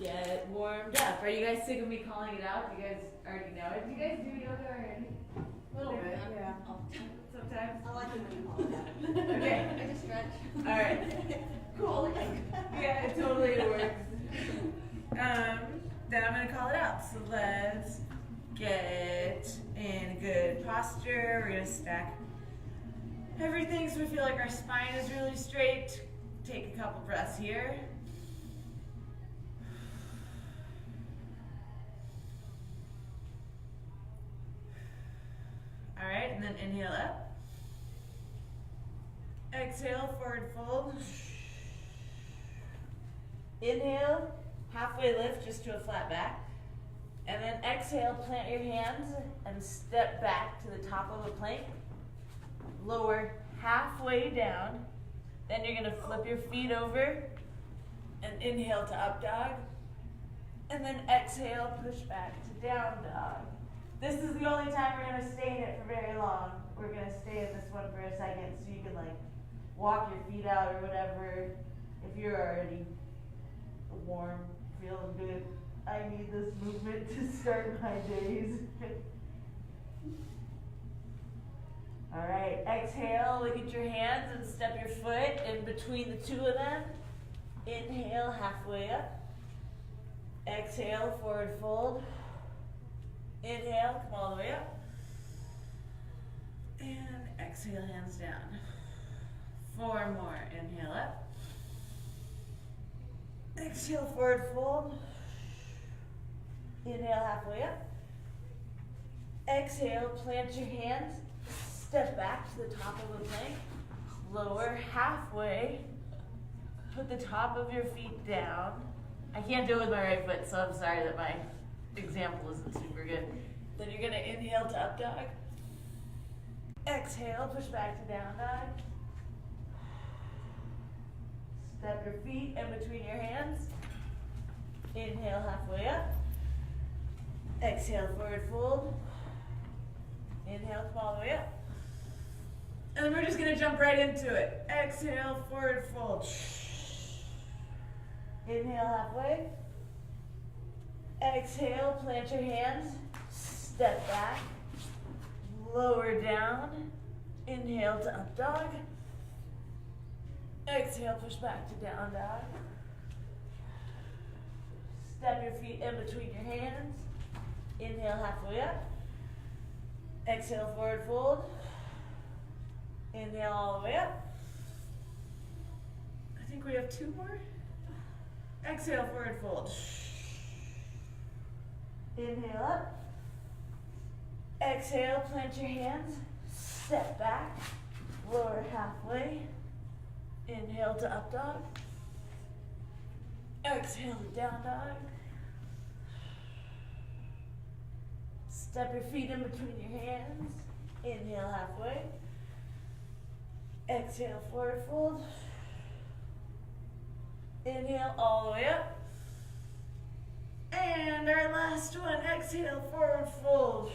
get warmed up. Are you guys sick of me calling it out? Do you guys already know it? Do you guys do yoga already? A little bit, yeah. Sometimes? I like it when you call it that. Okay. I just stretch. Alright. Cool. Yeah, it totally works. Then I'm going to call it out. So let's get in a good posture. We're going to stack everything so we feel like our spine is really straight. Take a couple breaths here. Alright, and then inhale up. Exhale, forward fold. Inhale, halfway lift just to a flat back. And then exhale, plant your hands and step back to the top of a plank. Lower halfway down. Then you're going to flip your feet over and inhale to up dog. And then exhale, push back to down dog. This is the only time we're going to stay in it for very long. We're going to stay in this one for a second so you can like walk your feet out or whatever. If you're already warm, feeling good, I need this movement to start my days. All right, exhale, look at your hands and step your foot in between the two of them. Inhale, halfway up. Exhale, forward fold. Inhale, come all the way up. And exhale, hands down. 4 more. Inhale up. Exhale, forward fold. Inhale, halfway up. Exhale, plant your hands. Step back to the top of the plank. Lower halfway. Put the top of your feet down. I can't do it with my right foot, so I'm sorry that my example isn't super good. Then you're going to inhale to up dog. Exhale, push back to down dog. Step your feet in between your hands. Inhale, halfway up. Exhale, forward fold. Inhale, come all the way up. And then we're just going to jump right into it. Exhale, forward fold. Inhale, halfway. Exhale, plant your hands. Step back. Lower down. Inhale to up dog. Exhale, push back to down dog. Step your feet in between your hands. Inhale, halfway up. Exhale, forward fold. Inhale all the way up. I think we have 2 more. Exhale, forward fold. Inhale up. Exhale, plant your hands. Step back. Lower halfway. Inhale to up dog. Exhale to down dog. Step your feet in between your hands. Inhale halfway. Exhale, forward fold. Inhale all the way up. And our last one, exhale, forward fold.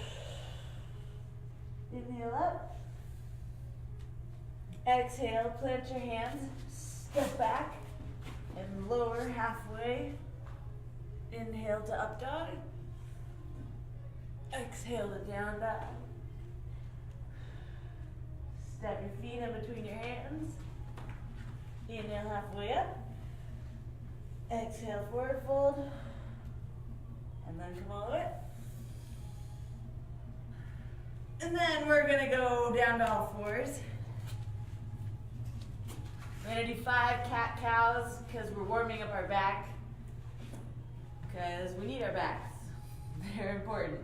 Inhale up. Exhale, plant your hands, step back, and lower halfway. Inhale to up dog. Exhale to down dog. Step your feet in between your hands. Inhale halfway up. Exhale, forward fold. And then come all the way up. And then we're going to go down to all fours. We're going to do 5 cat-cows because we're warming up our back. Because we need our backs. They're important.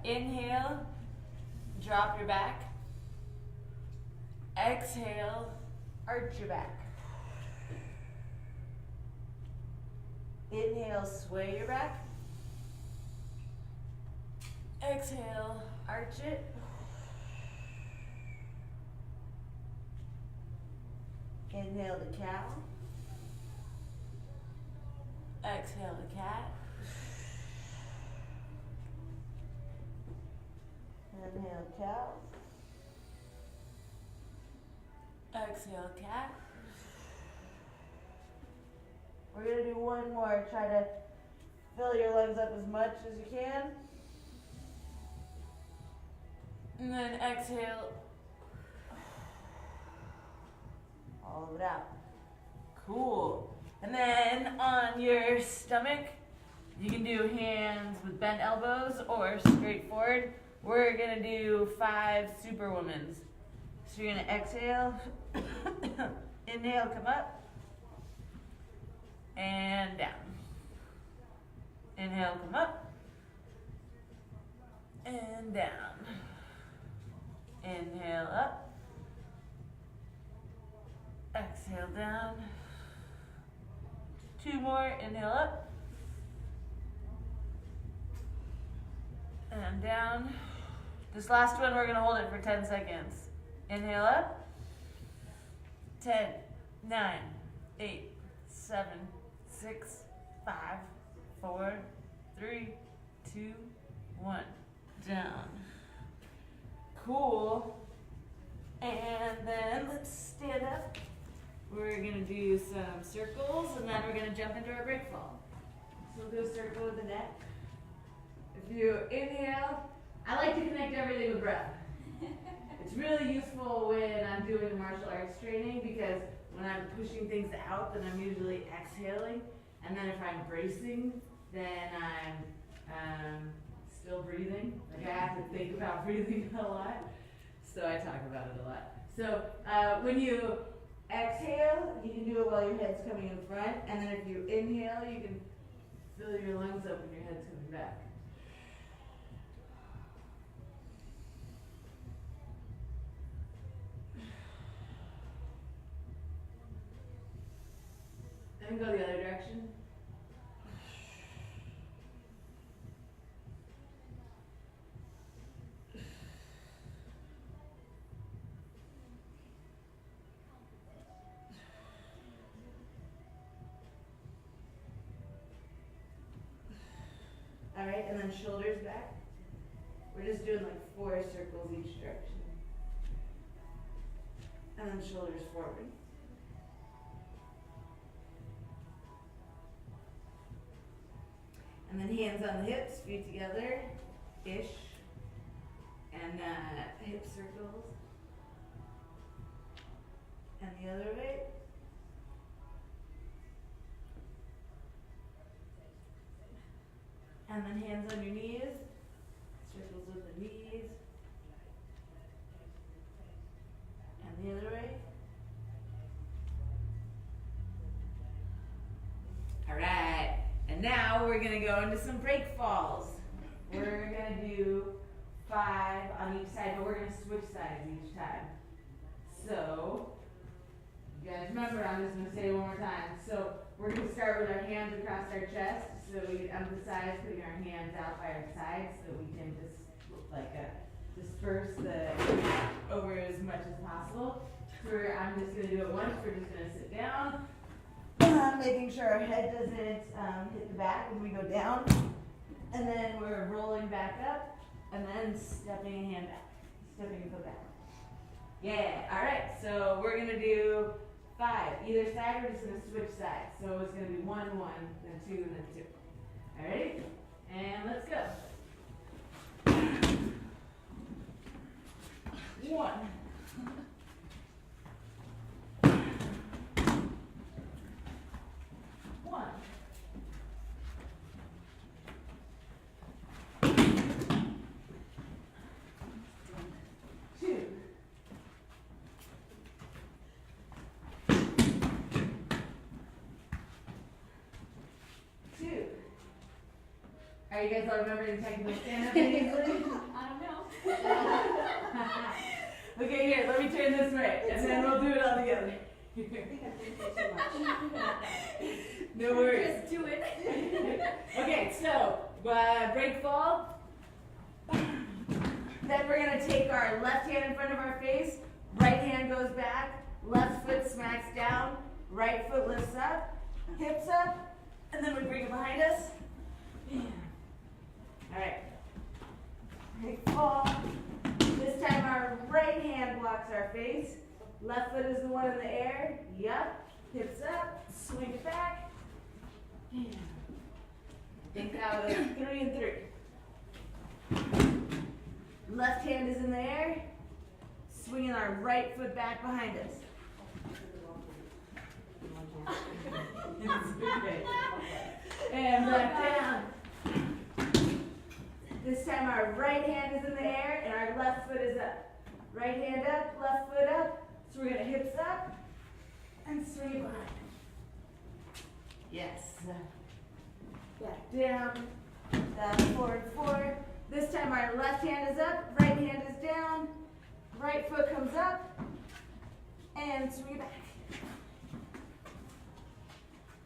Inhale, drop your back. Exhale, arch your back. Inhale, sway your back. Exhale, arch it. Inhale the cow. Exhale the cat. Inhale cow. Exhale cat. We're going to do one more. Try to Fill your lungs up as much as you can. And then exhale. All of it out. Cool. And then on your stomach, you can do hands with bent elbows or straight forward. We're gonna do 5 superwomans. So you're gonna exhale, inhale, come up, and down. Inhale, come up, and down. Inhale up, exhale down. 2 more, inhale up, and down. This last one, we're gonna hold it for 10 seconds. Inhale up, 10, 9, 8, 7, 6, 5, 4, 3, 2, 1, down. Cool. And then let's stand up. We're gonna do some circles and then we're gonna jump into our break fall. So we'll do a circle with the neck. If you inhale, I like to connect everything with breath. It's really useful when I'm doing martial arts training because when I'm pushing things out, then I'm usually exhaling. And then if I'm bracing, then I'm still breathing. Like I have to think about breathing a lot. So I talk about it a lot. So when you exhale, you can do it while your head's coming in front. And then if you inhale, you can fill your lungs up when your head's coming back. Then go the other direction. All right, and then shoulders back. We're just doing like 4 circles each direction. And then shoulders forward. And then hands on the hips, feet together-ish. And hip circles. And the other way. And then hands on your knees. Circles with the knees. And the other way. All right. And now we're going to go into some break falls. We're going to do 5 on each side, but we're going to switch sides each time. So, you guys remember, I'm just going to say it one more time. So, we're going to start with our hands across our chest. So we emphasize putting our hands out by our sides so we can just disperse the over as much as possible. So I'm just going to do it once. We're just going to sit down. Making sure our head doesn't hit the back when we go down. And then we're rolling back up and then stepping a hand back. Stepping a foot back. Yeah, all right. So we're going to do 5. Either side, we're just going to switch sides. So it's going to be 1, 1, then 2, and then 2. All right? And let's go. 1. 1. 2. 2. Are you guys all remembering technical stand-up easily? I don't know. Okay, here, let me turn this way, and then we'll do it all together. I think I'm thinking too much. No worries. Just do it. Okay, so break fall. Then we're gonna take our left hand in front of our face, right hand goes back, left foot smacks down, right foot lifts up, hips up, and then we bring it behind us. All right. Break fall. This time our right hand blocks our face. Left foot is the one in the air. Yup. Hips up. Swing it back. Think out of 3 and 3. Left hand is in the air. Swinging our right foot back behind us. Okay. And back down. This time our right hand is in the air and our left foot is up. Right hand up, left foot up. So we're gonna hips up and swing it behind. Yes. Back down. Down, forward, forward. This time our left hand is up, right hand is down. Right foot comes up and swing it back.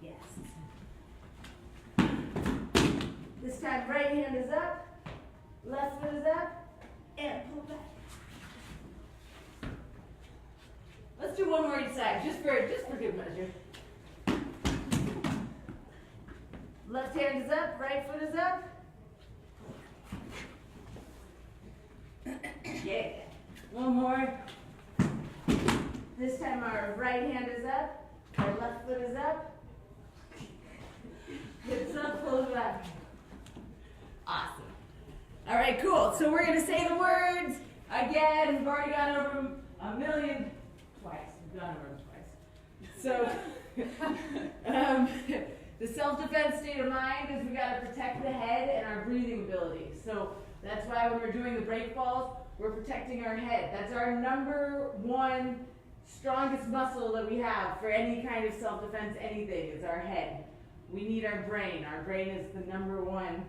Yes. This time right hand is up, left foot is up, and pull back. Let's do one more each side, just for good measure. Left hand is up, right foot is up. Yeah. One more. This time our right hand is up, our left foot is up. Hips up, pull it back. Awesome. All right, cool. So we're going to say the words again. We've already gone over them a million twice. We've gone over them twice. So the self-defense state of mind is we got to protect the head and our breathing ability. So that's why when we're doing the break falls, we're protecting our head. That's our number one strongest muscle that we have for any kind of self-defense, anything, is our head. We need our brain. Our brain is the number one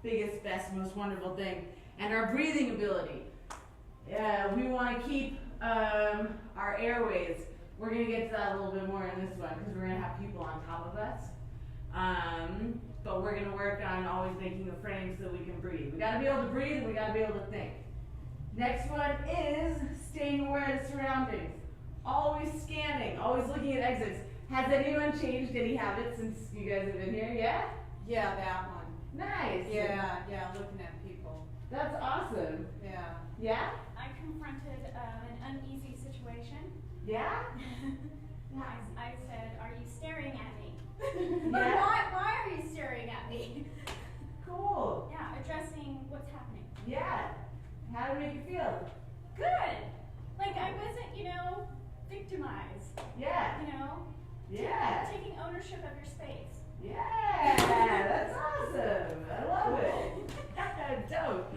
biggest, best, most wonderful thing. And our breathing ability. We want to keep our airways. We're going to get to that a little bit more in this one because we're going to have people on top of us. But we're going to work on always making a frame so we can breathe. We got to be able to breathe and we got to be able to think. Next one is staying aware of the surroundings. Always scanning, always looking at exits. Has anyone changed any habits since you guys have been here? Yeah? Yeah, that one. Nice. Yeah, looking at people. That's awesome. Yeah. Yeah? I confronted an uneasy situation. Yeah? I said, "Are you staring at me?" Yeah. Why are you staring at me? Cool. Yeah, addressing what's happening. Yeah. How did it make you feel? Good. Like I wasn't, victimized. Yeah. Yeah. Taking ownership of your space. Yeah. That's awesome. I love it. Dope.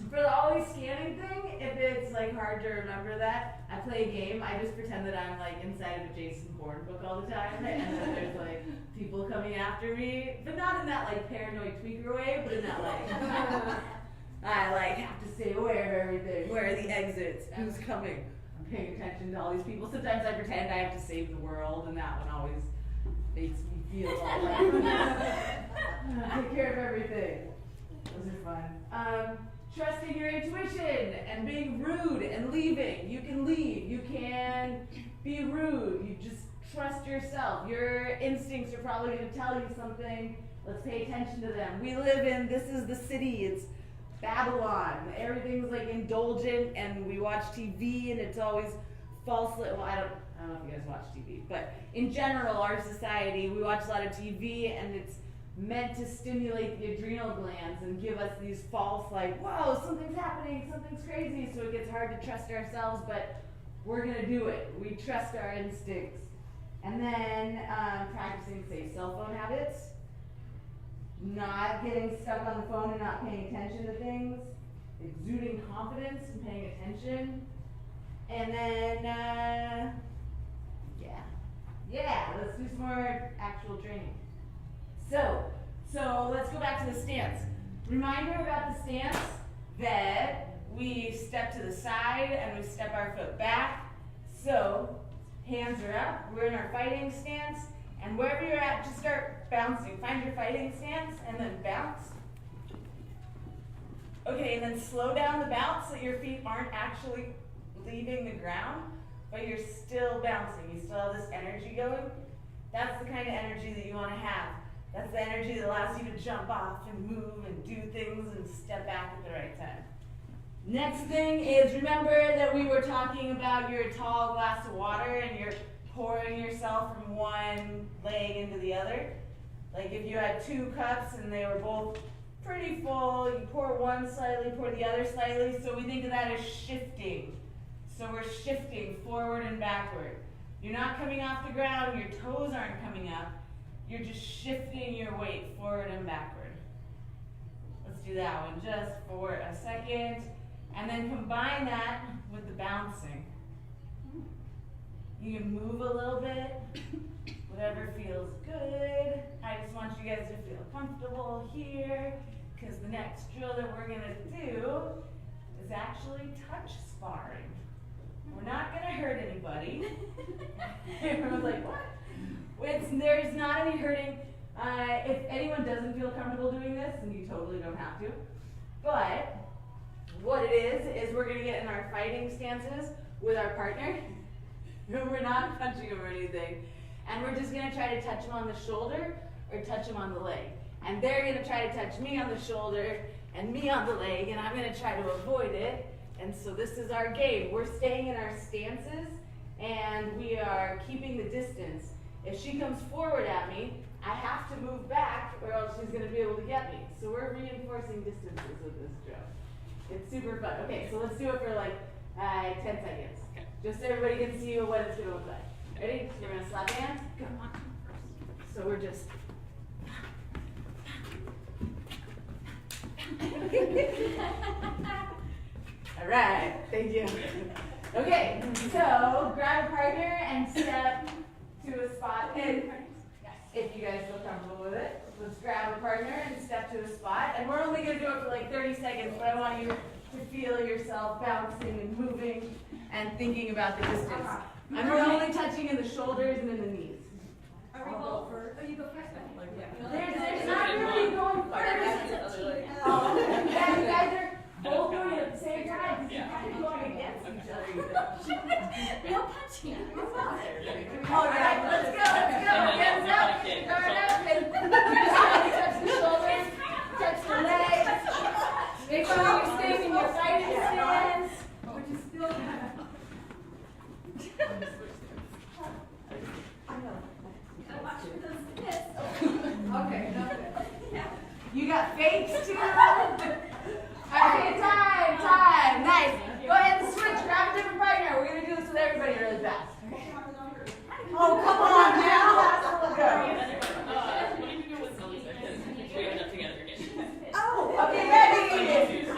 For the always scanning thing, if it's like hard to remember that, I play a game. I just pretend that I'm like inside of a Jason Bourne book all the time, and then there's like people coming after me, but not in that like paranoid tweaker way, but in that like I like have to stay aware of everything. Where are the exits? Who's coming? I'm paying attention to all these people. Sometimes I pretend I have to save the world, and that one always makes me feel all like take care of everything. Those are fun. Trusting your intuition and being rude and leaving. You can leave. You can be rude. You just trust yourself. Your instincts are probably going to tell you something. Let's pay attention to them. We live in, this is the city. It's Babylon. Everything's like indulgent, and we watch TV and it's always falsely, well, I don't know if you guys watch TV, but in general, our society, we watch a lot of TV and it's meant to stimulate the adrenal glands and give us these false, like, whoa, something's happening, something's crazy, so it gets hard to trust ourselves, but we're gonna do it. We trust our instincts. And then practicing safe cell phone habits, not getting stuck on the phone and not paying attention to things, exuding confidence and paying attention, and then, let's do some more actual training. So let's go back to the stance. Reminder about the stance that we step to the side and we step our foot back. So hands are up, we're in our fighting stance, and wherever you're at, just start bouncing. Find your fighting stance and then bounce. Okay, and then slow down the bounce so your feet aren't actually leaving the ground, but you're still bouncing. You still have this energy going. That's the kind of energy that you want to have. That's the energy that allows you to jump off and move and do things and step back at the right time. Next thing is, remember that we were talking about your tall glass of water and you're pouring yourself from one leg into the other. Like if you had 2 cups and they were both pretty full, you pour one slightly, pour the other slightly. So we think of that as shifting. So we're shifting forward and backward. You're not coming off the ground, your toes aren't coming up. You're just shifting your weight forward and backward. Let's do that one just for a second. And then combine that with the bouncing. You can move a little bit, whatever feels good. I just want you guys to feel comfortable here, because the next drill that we're gonna do is actually touch sparring. We're not gonna hurt anybody. Everyone's like, what? There's not any hurting. If anyone doesn't feel comfortable doing this, then you totally don't have to. But what it is we're gonna get in our fighting stances with our partner. We're not punching them or anything. And we're just gonna try to touch them on the shoulder or touch them on the leg. And they're gonna try to touch me on the shoulder and me on the leg, and I'm gonna try to avoid it. And so this is our game. We're staying in our stances and we are keeping the distance. If she comes forward at me, I have to move back or else she's gonna be able to get me. So we're reinforcing distances with this drill. It's super fun. Okay, so let's do it for like 10 seconds. Okay. Just so everybody can see what it's gonna look like. Ready? So we're gonna slap hands. Go. So we're just. All right, thank you. Okay, so grab a partner and step to a spot. And if you guys feel comfortable with it, let's grab a partner and step to a spot. And we're only gonna do it for like 30 seconds, but I want you to feel yourself bouncing and moving and thinking about the distance. And we're only touching in the shoulders and in the knees. Are we both? Oh, you go first. There's not really going first. Oh, yeah, you guys are both doing it at the same time. You're kind of going against each other. No punching. All right, let's go. Hands up. Guard up. And touch the shoulders, touch the legs. Make sure you're staying in your fighting stance, which is still okay, no good. You got fakes too? Okay, time. Nice. Go ahead and switch. Grab a different partner. We're going to do this with everybody really fast. Oh, come on now. Let's go. What do you do with those? We end up together again. Oh, okay, ready? Set.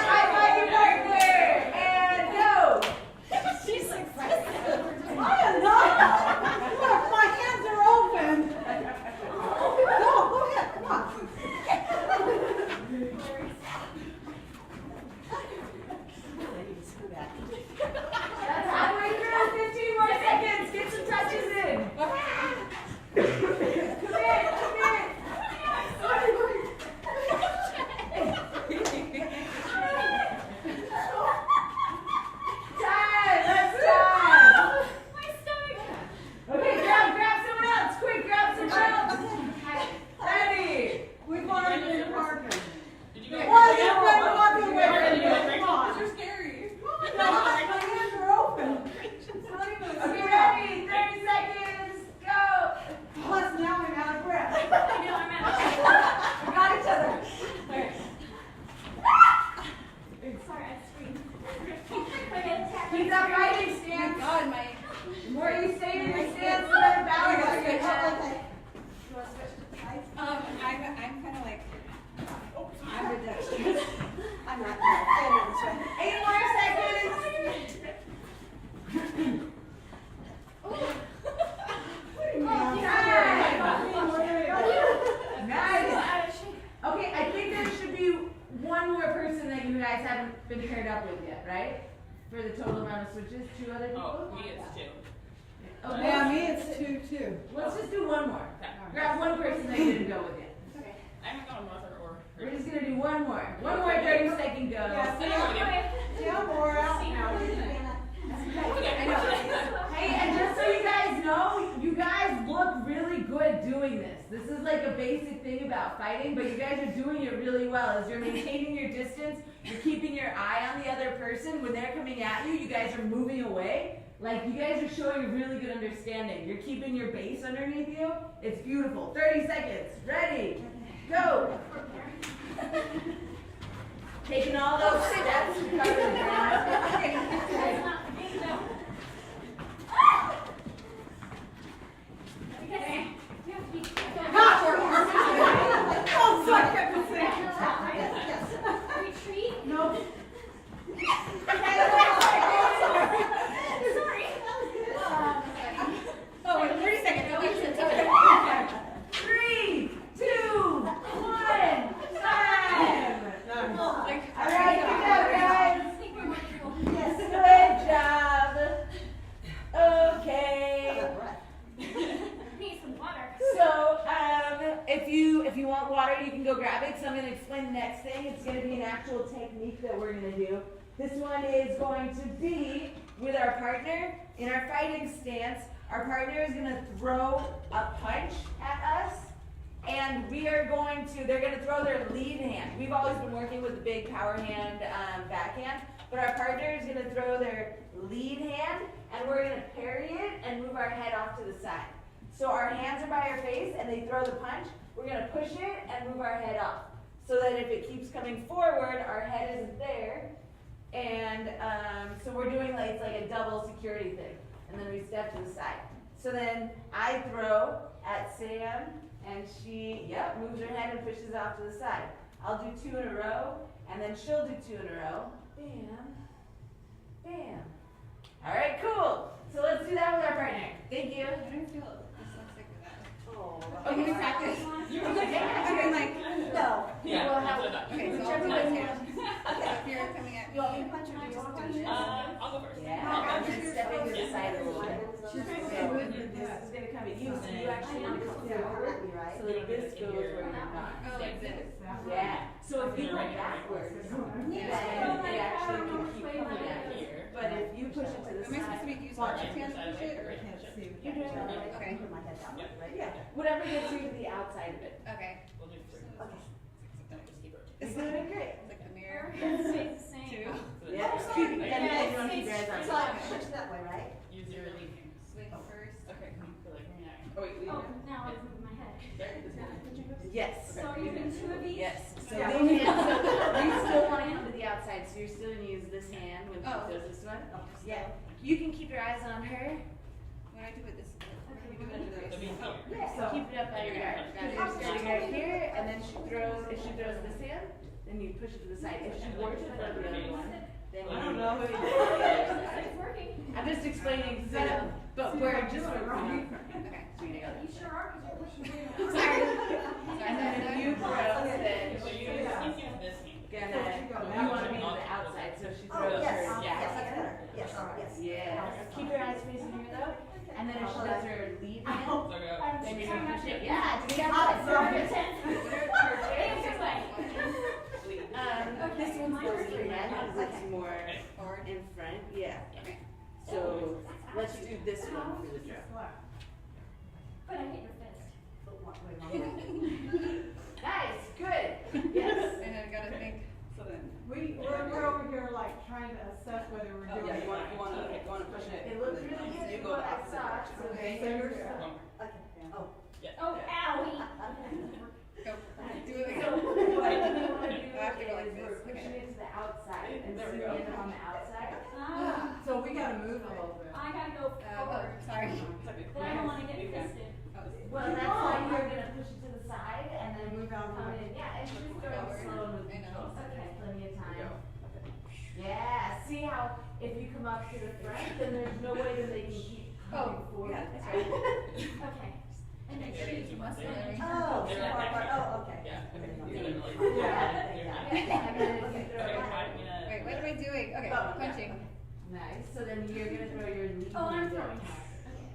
High five your partner. And go. She's aggressive. I am not. Look, my hands are open. Go ahead, come on. That's halfway through. 15 more seconds. Get some touches in. Come here. Time. That's time. My stomach. Okay, grab someone else. Quick, grab someone else. Ready. We've already been partner. Did you go? Why are you guys walking away Are from you me? going Come on. You're scary. No, my hands are open. It's not even a Okay, spell. ready. 30 seconds. Go. Plus now I'm out of breath. I know, I'm out. We got each other. Sorry, I screamed. Okay, Keep that fighting stance. God, my. The more you stay in your stance, the better balance you have. You want to switch to sides? I'm kind of like, I'm ambidextrous. I'm not standing this way. 8 more seconds. Nice. Okay, I think there should be one more person that you guys haven't been paired up with yet, right? For the total amount of switches, 2 other people? Oh, me it's 2. Okay. Yeah, me it's 2 too. Let's just do one more. Okay. Grab one person that you didn't go with yet. I haven't gone with her or. We're just gonna do one more. One more 30-second go. Yeah, I know what Yeah, more out now. I know. Hey, and just so you guys know, you guys look really good doing this. This is like a basic thing about fighting, but you guys are doing it really well. As you're maintaining your distance, you're keeping your eye on the other person. When they're coming at you, you guys are moving away, Like, you guys are showing a really good understanding. You're keeping your base underneath you. It's beautiful. 30 seconds. Ready? Go. Taking all those steps to cover the ground. That's not me, no. Okay. You have to be Oh, so I kept it saying. Yes. Retreat. Nope. Sorry. Oh, wait, 30 seconds. Okay. 3, 2, 1, time. All right, here we go, guys. I think we're more trouble. Yes, good job. Okay. Need some water. So, if you want water, you can go grab it. So I'm going to explain the next thing. It's going to be an actual technique that we're going to do. This one is going to be with our partner in our fighting stance. Our partner is going to throw a punch at us, and they're going to throw their lead hand. We've always been working with the big power hand, backhand, but our partner is going to throw their lead hand, and we're going to parry it and move our head off to the side. So our hands are by our face, and they throw the punch. We're going to push it and move our head off, so that if it keeps coming forward, our head isn't there. And so we're doing it's like a double security thing. And then we step to the side. So then I throw at Sam, and she, moves her head and pushes off to the side. I'll do 2 in a row, and then she'll do 2 in a row. Bam, bam. All right, cool. So let's do that with our partner. Thank you. I don't feel dyslexic with that. Oh, Oh, can we practice? You were I mean, like, No. Yeah, will that's have- what I- okay, so Whichever I'll way do you this want. hand. So if you're coming at me. You want me to punch or do you want to punch it? I'll go first. Yeah, I'm just stepping to the side a little bit. She's So this is going to come at you, so you actually want to come forward, right? so that this goes where you're not. Oh, like this. Yeah, so if you go backwards, then it actually can keep coming at you. Here. But if you push it to the Am I supposed to side, make use my left hand to push it? Or? you do it. Okay. Put my head down, right? Yeah, whatever gets you to the outside of it. Okay. We'll do 3. Okay. Then we just keep rotating. It's doing great. It's like the mirror. Stays the same. 2. Yeah, just keep, and then you don't keep your hands So on. I push that way, right? Use your lead hand. Swing first. Okay, feel like me now. Oh, wait, lead Oh, hand. now I've moved my head. There, this hand. Yes. So are you doing 2 of these? Yes. So Yeah. lean in, so you still want to come to the outside, so you're still going to use this hand when she Oh. does this one. Yeah. You can keep your eyes on her. When I do it this way, Okay. you do it under It'll be this. here. Yeah. So keep it up by your guard. Now you're standing right here, and then if she throws this hand, then you push it to the side. If she were to throw the other one, then you It's working. I'm just explaining, but we're just wrong. Okay. You sure are, because you're pushing me. Sorry. And then if you throw, then So you she's use this hand. you want to be to the outside, so she Oh, throws yes, her yes, back. that's better. Yes, yes. Yeah. Keep your eyes facing here though, and then if she does her lead hand, So go. then you're gonna push it. Yeah, to the Hot, outside. sorry. This one's working right because it's more Forward. in front. Yeah. Okay. So let's do this one for the drum. But I hit your fist. Nice, good. Yes. And I gotta think. So then, we're over here like trying to assess whether we're doing. Yeah, you it. want to push it. It looks really good. You You go go back. outside. So Okay. fingers. One more. Okay. Oh. Oh, owie. Go. Do it So again. what we want to do I have to go like is we're this. pushing Okay. it to the outside and There we zooming go. in on the outside. Ah, So we gotta move a little bit. I gotta go Oh, forward. sorry. But I don't wanna get fisted. Well, that's why you're gonna push it to the side and then Move out of the come way. in. Yeah, and just throw it slow and with I know. control, so there's plenty of There we time. go. Yeah, see how if you come up to the front, then there's no way that they can keep coming Oh, forward. yeah, that's right. Okay. And then Okay, shoot. muscle memory. Oh, They're so like far that apart. here. Oh, okay. Yeah. Okay. You're gonna like. Yeah. And then if you throw Okay, it I'm gonna. Wait, what am I doing? Okay, Oh, punching. nice, so then you're gonna throw your lead Oh, I'm hand throwing. down. Okay.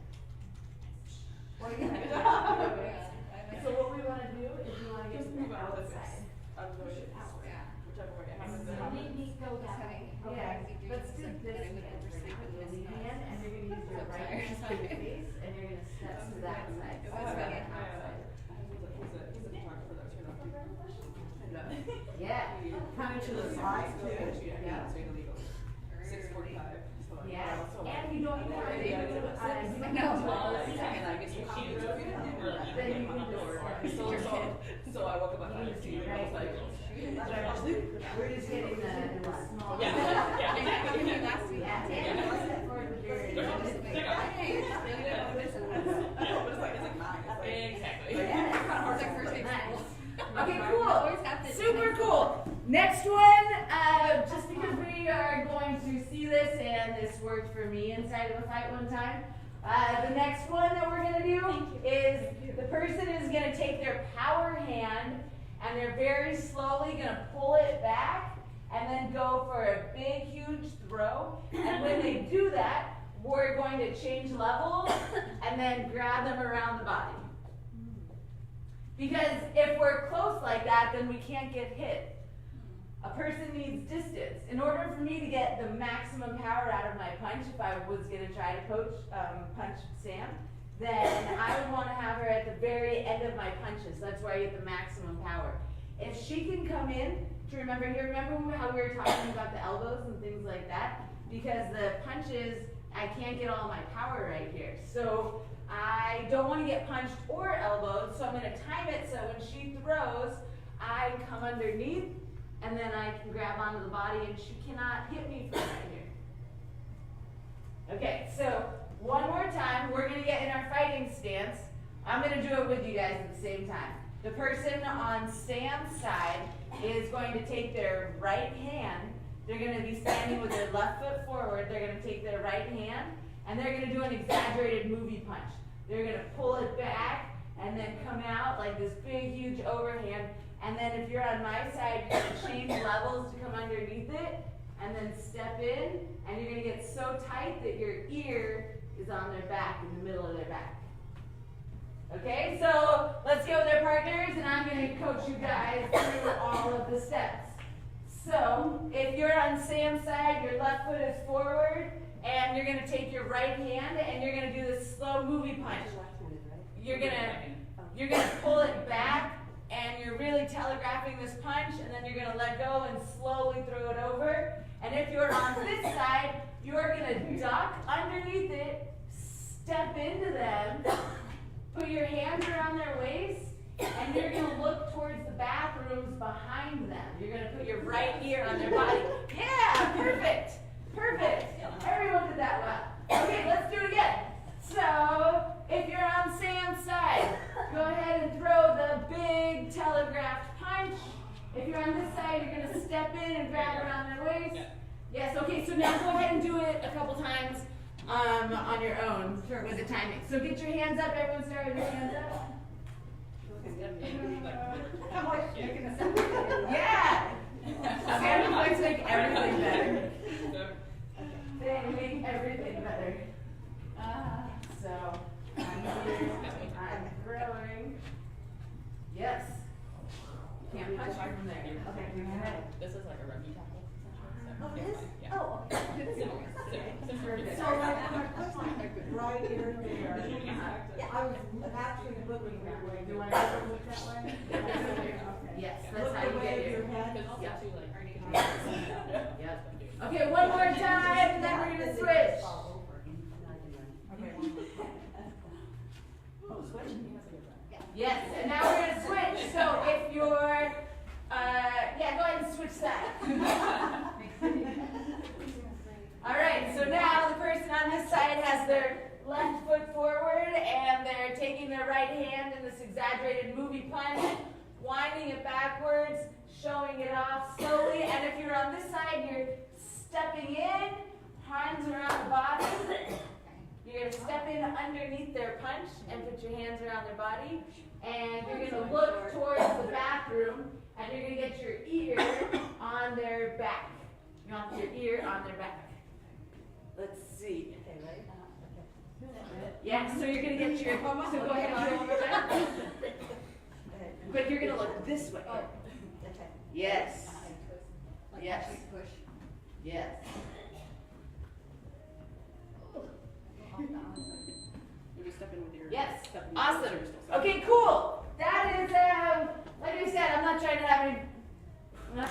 Or you have Yeah. So what we wanna do is we wanna get Just to move the out of this. outside. I'll go it. Yeah. Whichever way. How does So that? make me go that way. Yeah, let's do this hand for now, with the lead hand, and you're gonna use your right hand to your face, and you're gonna step to that side. It So was the funny. outside. He's a photographer that turned off. Yeah, Kind of to the side too. Yeah. So you're legal. 6:45. yeah, and you don't even So I woke up at 5 to I was like, We're just getting the small. yeah, Exactly. exactly. Last week. Yeah, Yeah. let's step forward with your. They're all just- they're all- Hey, it's really good. Yeah, but it's like 9. Exactly. Yeah. It's like first day of school. Okay, Always cool. have to- Super cool. Next one, just because we are going to see this, and this worked for me inside of a fight one time. The next one that we're gonna do is the person is gonna take their power hand and they're very slowly gonna pull it back and then go for a big, huge throw. And when they do that, we're going to change levels and then grab them around the body. Because if we're close like that, then we can't get hit. A person needs distance. In order for me to get the maximum power out of my punch, if I was going to try to punch Sam, then I would want to have her at the very end of my punches. That's where I get the maximum power. If she can come in, remember how we were talking about the elbows and things like that? Because the punches, I can't get all my power right here. So I don't want to get punched or elbowed, so I'm going to time it so when she throws, I come underneath, and then I can grab onto the body, and she cannot hit me from right here. Okay, so one more time, we're going to get in our fighting stance. I'm going to do it with you guys at the same time. The person on Sam's side is going to take their right hand. They're going to be standing with their left foot forward. They're going to take their right hand, and they're going to do an exaggerated movie punch. They're going to pull it back and then come out like this big, huge overhand. And then if you're on my side, you're going to change levels to come underneath it and then step in. And you're going to get so tight that your ear is on their back, in the middle of their back. Okay, so let's get with our partners, and I'm going to coach you guys through all of the steps. So if you're on Sam's side, your left foot is forward. And you're going to take your right hand and you're going to do this slow movie punch. You're going to pull it back and you're really telegraphing this punch, and then you're going to let go and slowly throw it over. And if you're on this side, you're going to duck underneath it, step into them, put your hands around their waist, and you're going to look towards the bathrooms behind them. You're going to put your right ear on their body. Yeah, perfect. Perfect. Everyone did that well. Okay, let's do it again. So, if you're on Sam's side, go ahead and throw the big telegraphed punch. If you're on this side, you're going to step in and grab around their waist. Yes, okay, so now go ahead and do it a couple times on your own with the timing. So get your hands up. Everyone start with your hands up. Yeah! Sam likes to make everything better. They make everything better. So, I'm here, I'm throwing. Yes. You can't punch me from there. Okay, go ahead. This is like a rugby tackle. Oh, it is? Yeah. Oh, okay. So like, when I put my right ear there, Yeah. I was actually looking that way. Do I have to look that way? Okay. Yes, that's Look how the you way get of your your head. Because also Yeah. too, like, Yep. Okay, one more time, and then we're gonna switch. Okay. oh, switch. He has a good run. Yes, and now we're gonna switch. So if you're, yeah, go ahead and switch sides. All right, so now the person on this side has their left foot forward, and they're taking their right hand in this exaggerated movie punch, winding it backwards, showing it off slowly. And if you're on this side, you're stepping in, hands around the body. You're going to step in underneath their punch and put your hands around their body. And you're going to look towards the bathroom, and you're going to get your ear on their back. You want your ear on their back. Let's see. Okay, right? Yeah, so you're going to get your, so go ahead and go over there. But you're going to look this way. Okay. Yes. Like Yes. actually push. Yes. Maybe step in with your. Yes. Step in with Awesome. your still. Okay, cool. That is, like I said, I'm not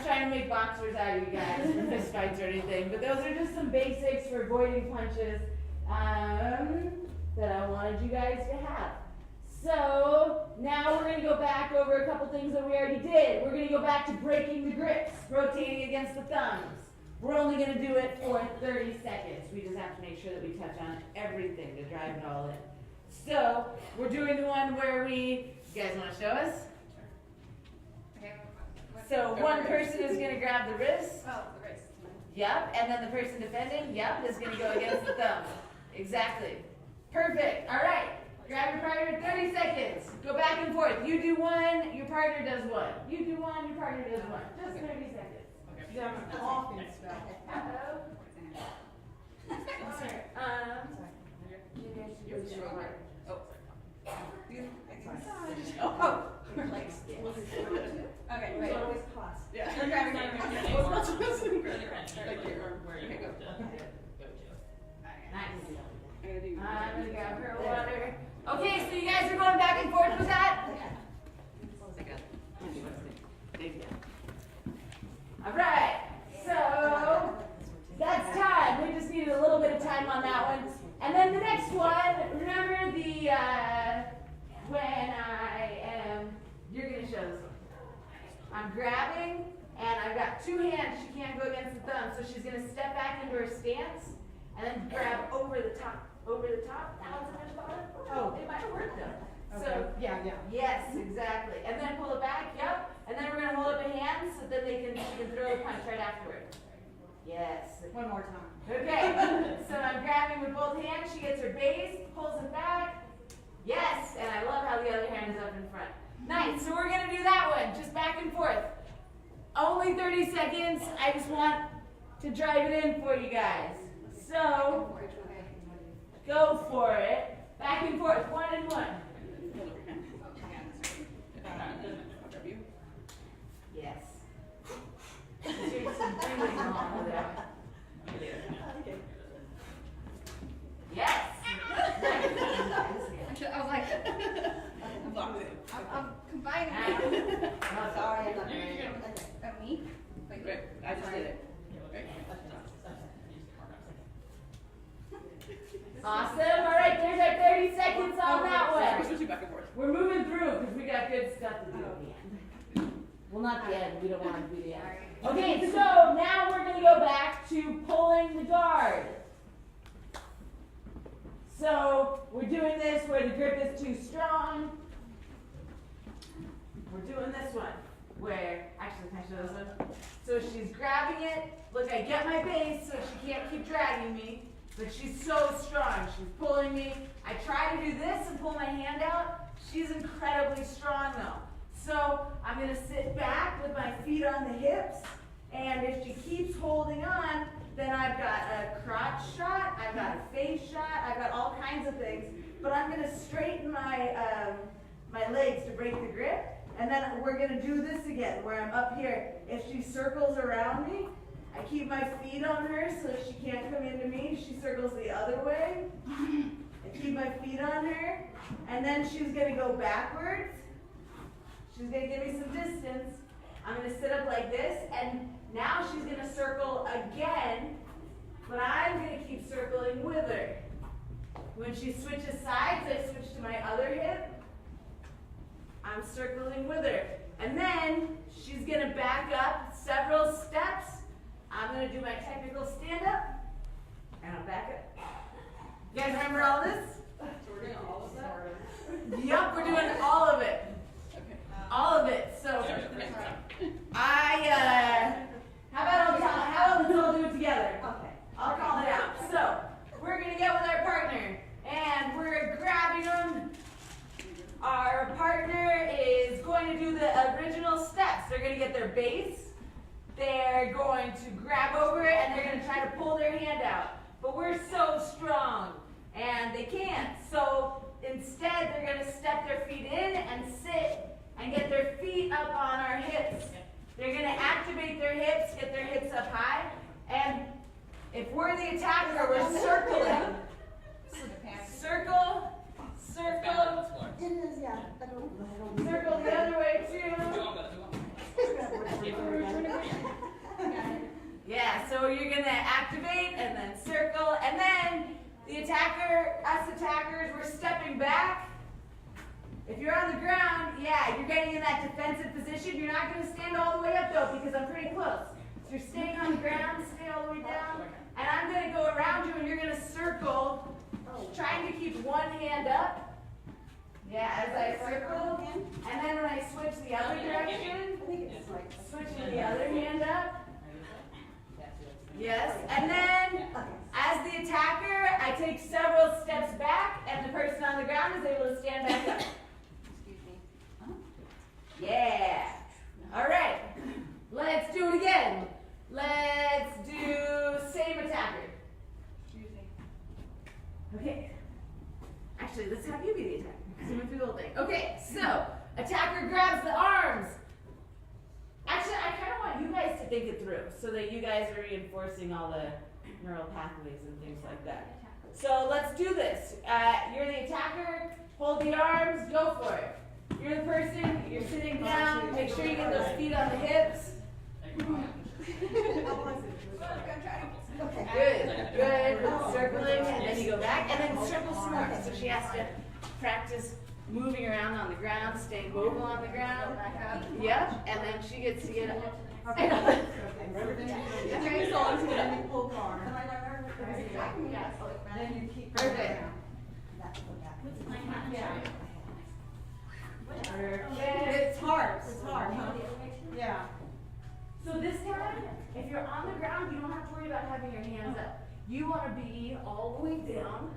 trying to make boxers out of you guys for fist fights or anything, but those are just some basics for avoiding punches that I wanted you guys to have. So now we're going to go go back over a couple things that we already did. We're gonna go back to breaking the grips, rotating against the thumbs. We're only gonna do it for 30 seconds. We just have to make sure that we touch on everything to drive it all in. So, we're doing the one where you guys wanna show us? Okay. So one person is gonna grab the wrist. Oh, the wrist. Yep, and then the person defending, yep, is gonna go against the thumb. Exactly. Perfect. All right. Grab your partner 30 seconds. Go back and forth. You do one, your partner does one. You do one, your partner does one. Just 30 seconds. Yeah, I'm coughing stuff. Uh-oh. Maybe I should go to your partner. Oh, your legs. Okay, wait. It's always cost. Yeah. I'm grabbing my Like your arm where you Okay, go. have to go to. Nice. I'm gonna do. I'm gonna grab her water. Okay, so you guys are going back and forth with that? All right, so that's time. We just needed a little bit of time on that one. And then the next one, remember the, you're gonna show this one. I'm grabbing, and I've got two hands. She can't go against the thumb, so she's gonna step back into her stance, and then grab over the top. Over the top. Now it's in the bottom. Oh, it might work though. So, Yeah. yes, exactly. And then pull it back, yep. And then we're gonna hold up a hand so that she can throw a punch right afterward. Yes. One more time. Okay, so I'm grabbing with both hands. She gets her base, pulls it back. Yes, and I love how the other hand is up in front. Nice, so we're gonna do that one, just back and forth. Only 30 seconds. I just want to drive it in for you guys. So, go for it. Back and forth, 1 and 1. Yes. Doing some breathing along with it. Yes. I was like, I'm combining. Sorry, I'm not. Me? Wait, I just did it. Awesome. All right, there's our 30 seconds on that We're one. switching back and forth. We're moving through because we got good stuff to do at the end. Well, not the end. We don't want to do the end. Okay, so now we're going to go back to pulling the guard. So we're doing this where the grip is too strong. We're doing this one where, actually, can I show this one? So she's grabbing it. Look, I get my base so she can't keep dragging me. But she's so strong. She's pulling me. I try to do this and pull my hand out. She's incredibly strong though. So I'm going to sit back with my feet on the hips. And if she keeps holding on, then I've got a crotch shot. I've got a face shot. I've got all kinds of things. But I'm going to straighten my, my legs to break the grip. And then we're going to do this again where I'm up here. If she circles around me, I keep my feet on her so she can't come into me. She circles the other way. I keep my feet on her. And then she's going to go backwards. She's going to give me some distance. I'm going to sit up like this. And now she's going to circle again. But I'm going to keep circling with her. When she switches sides, I switch to my other hip. I'm circling with her. And then she's going to back up several steps. I'm going to do my technical stand-up, and I'll back up. You guys remember all this? So we're doing all of that? Yup, we're doing all of it. Okay. All of it. So, how about let's all do it together? Okay. I'll call it out. So, we're going to get with our partner, and we're grabbing them. Our partner is going to do the original steps. They're going to get their base. They're going to grab over it, and they're going to try to pull their hand out. But we're so strong, and they can't. So instead, they're going to step their feet in and sit and get their feet up on our hips. They're going to activate their hips, get their hips up high. And if we're the attacker, we're circling. Circle, circle, It is, yeah. I don't. circle the other way too. Yeah, so you're gonna activate and then circle, and then the attacker, us attackers, we're stepping back. If you're on the ground, yeah, you're position. You're not gonna stand all the way up though, because I'm pretty close. So you're staying on the ground, stay all the way down, and I'm gonna go around you and you're gonna circle, trying to keep one hand up. Yeah, as I circle, and then when I switch the other direction, switching the other hand up. Yes, and then as the attacker, I take several steps back, and the person on the ground is able to stand back up. Excuse me. Yeah. All right. Let's do it again. Let's do same attacker. Excuse me. Okay. Actually, let's have you be the attacker because we went through the whole thing. Okay, so attacker grabs the arms. Actually, I kind of want you guys to think it through so that you guys are reinforcing all the neural pathways and things like that. So let's do this. You're the attacker. Hold the arms. Go for it. You're the person. You're sitting down. Make sure you get those feet on the hips. Good, good. Circling, and then you go back, and then circle some more. So she has to practice moving around on the ground, staying mobile on the ground. Yep, and then she gets to get up. Okay, so I'm going to pull hard. Then you keep going Perfect. down. That's what that is. Perfect. It's hard, huh? Yeah. So this time, if you're on the ground, you don't have to worry about having your hands up. You want to be all the way down,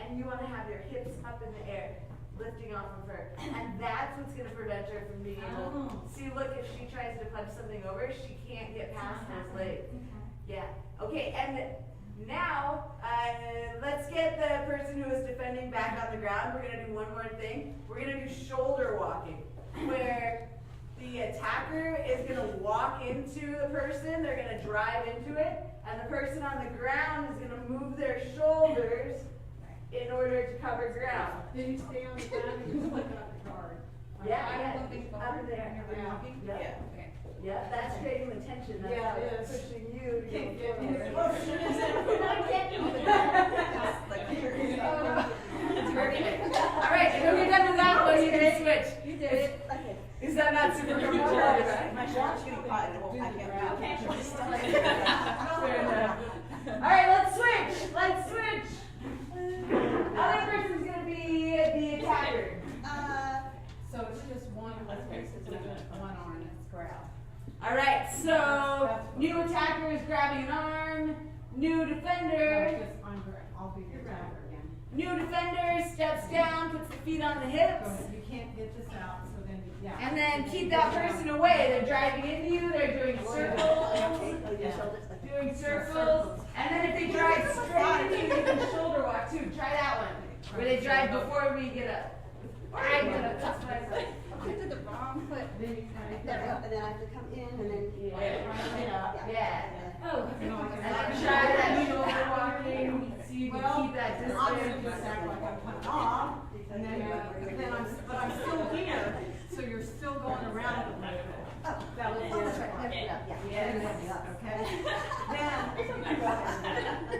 and you want to have your hips up in the air, lifting off of her. And that's what's going to prevent her from being able to see, look, if she tries to punch something over, she can't get past those legs. Yeah. Okay, and now, let's get the person who is defending back on the ground. We're going to do one more thing. We're going to do shoulder walking, where the attacker is going to walk into the person, they're going to drive into it, and the person on the ground is going to move their shoulders in order to cover ground. Then you stay on the ground and you look up the guard. Yeah, I'm yeah, moving up forward. in there. You're walking? Yeah. Okay. Yeah, that's creating the tension. That's Yeah, it is. pushing you to go Perfect. All right, and when you're done with that one, you can switch. You did it. Okay. Is that not super comfortable? My shorts getting caught in the whole, I can't do it. Fair enough. All right, let's switch. Let's switch. Other person's gonna be the attacker. So it's just one, one arm that's grabbed. All right, so new attacker is grabbing an arm. New defender. I'll be your attacker again. New defender steps down, puts the feet on the Go hips. ahead, you can't get this out, so then, yeah. And then keep that person away. They're driving into you. They're doing circles. Doing circles. And then if they drive straight into you, you can shoulder walk too. Try that one. Where they drive before we get up. I get up. That's what I said. I did the wrong foot. Then you kind of. And then I have to come in and then. Yeah. Oh, And then try that shoulder walking so you can keep that I'm gonna just distance. act like I'm coming off, and then but I'm still here, so you're still going around a little bit. That was the other part. Okay? Then,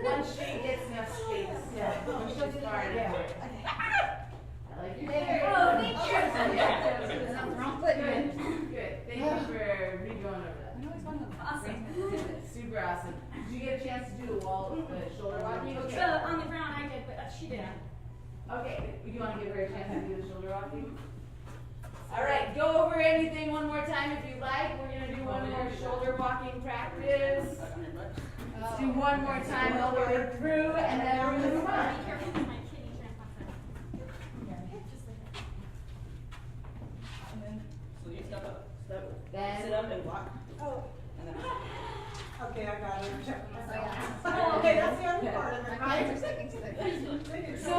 Once she gets enough space. yeah. Once she's far enough. Yeah. I like your hair. Oh, thank you. Wrong foot. Good. Good. Thank you for re-going over that. Awesome. Super awesome. Did you get a chance to do the wall, the shoulder walking? So on the ground I did, but she didn't. Okay. You want to give her a chance to do the shoulder walking? All right. Go over anything one more time if you like. We're gonna do one more shoulder walking practice. Let's do one more time all the way through, and then we're gonna move on. Be careful with my kidney transplant. Just like that. So you step up. Then Sit up and walk. Oh. And then. Okay, I got it. I'm checking myself. Oh, Okay, that's the other part of it. So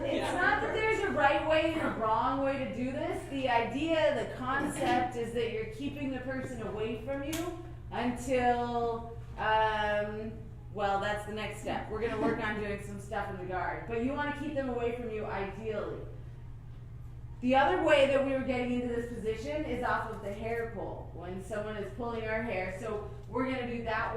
it's not that there's a right way and a wrong way to do this. The idea, the concept is that you're keeping the person away from you until, well, that's the next step. We're gonna work on doing some stuff in the guard, but you wanna keep them away from you ideally. The other way that we were getting into this position is off of the hair pull, when someone is pulling our hair. So we're gonna do that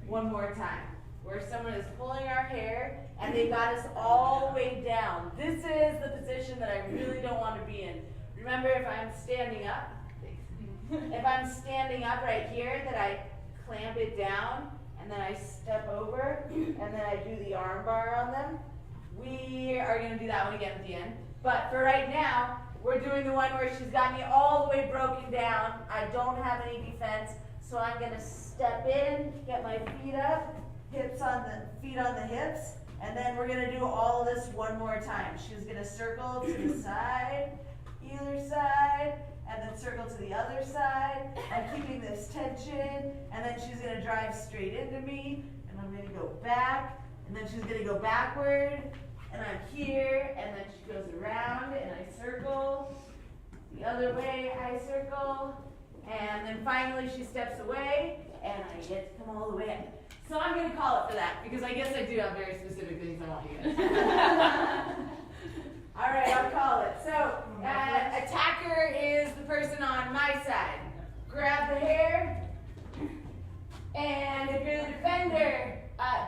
one more time, where someone is pulling our hair and they got us all the way down. This is the position that I really don't want to be in. Remember, if I'm standing up, if I'm standing up right here, that I clamp it down, and then I step over, and then I do the arm bar on them. We are gonna do that one again at the end. But for right now, we're doing the one where she's got me all the way broken down. I don't have any defense, so I'm gonna step in, get my feet up, feet on the hips, and then we're gonna do all of this one more time. She's gonna circle to the side, either side, and then circle to the other side. I'm keeping this tension, and then she's gonna drive straight into me, and I'm gonna go back, and then she's gonna go backward, and I'm here, and then she goes around, and I circle. The other way, I circle, and then finally she steps away, and I get to come all the way up. So I'm gonna call it for that, because I guess I do have very specific things I want you guys. All right, I'll call it. So, attacker is the person on my side. Grab the hair, and if you're the defender,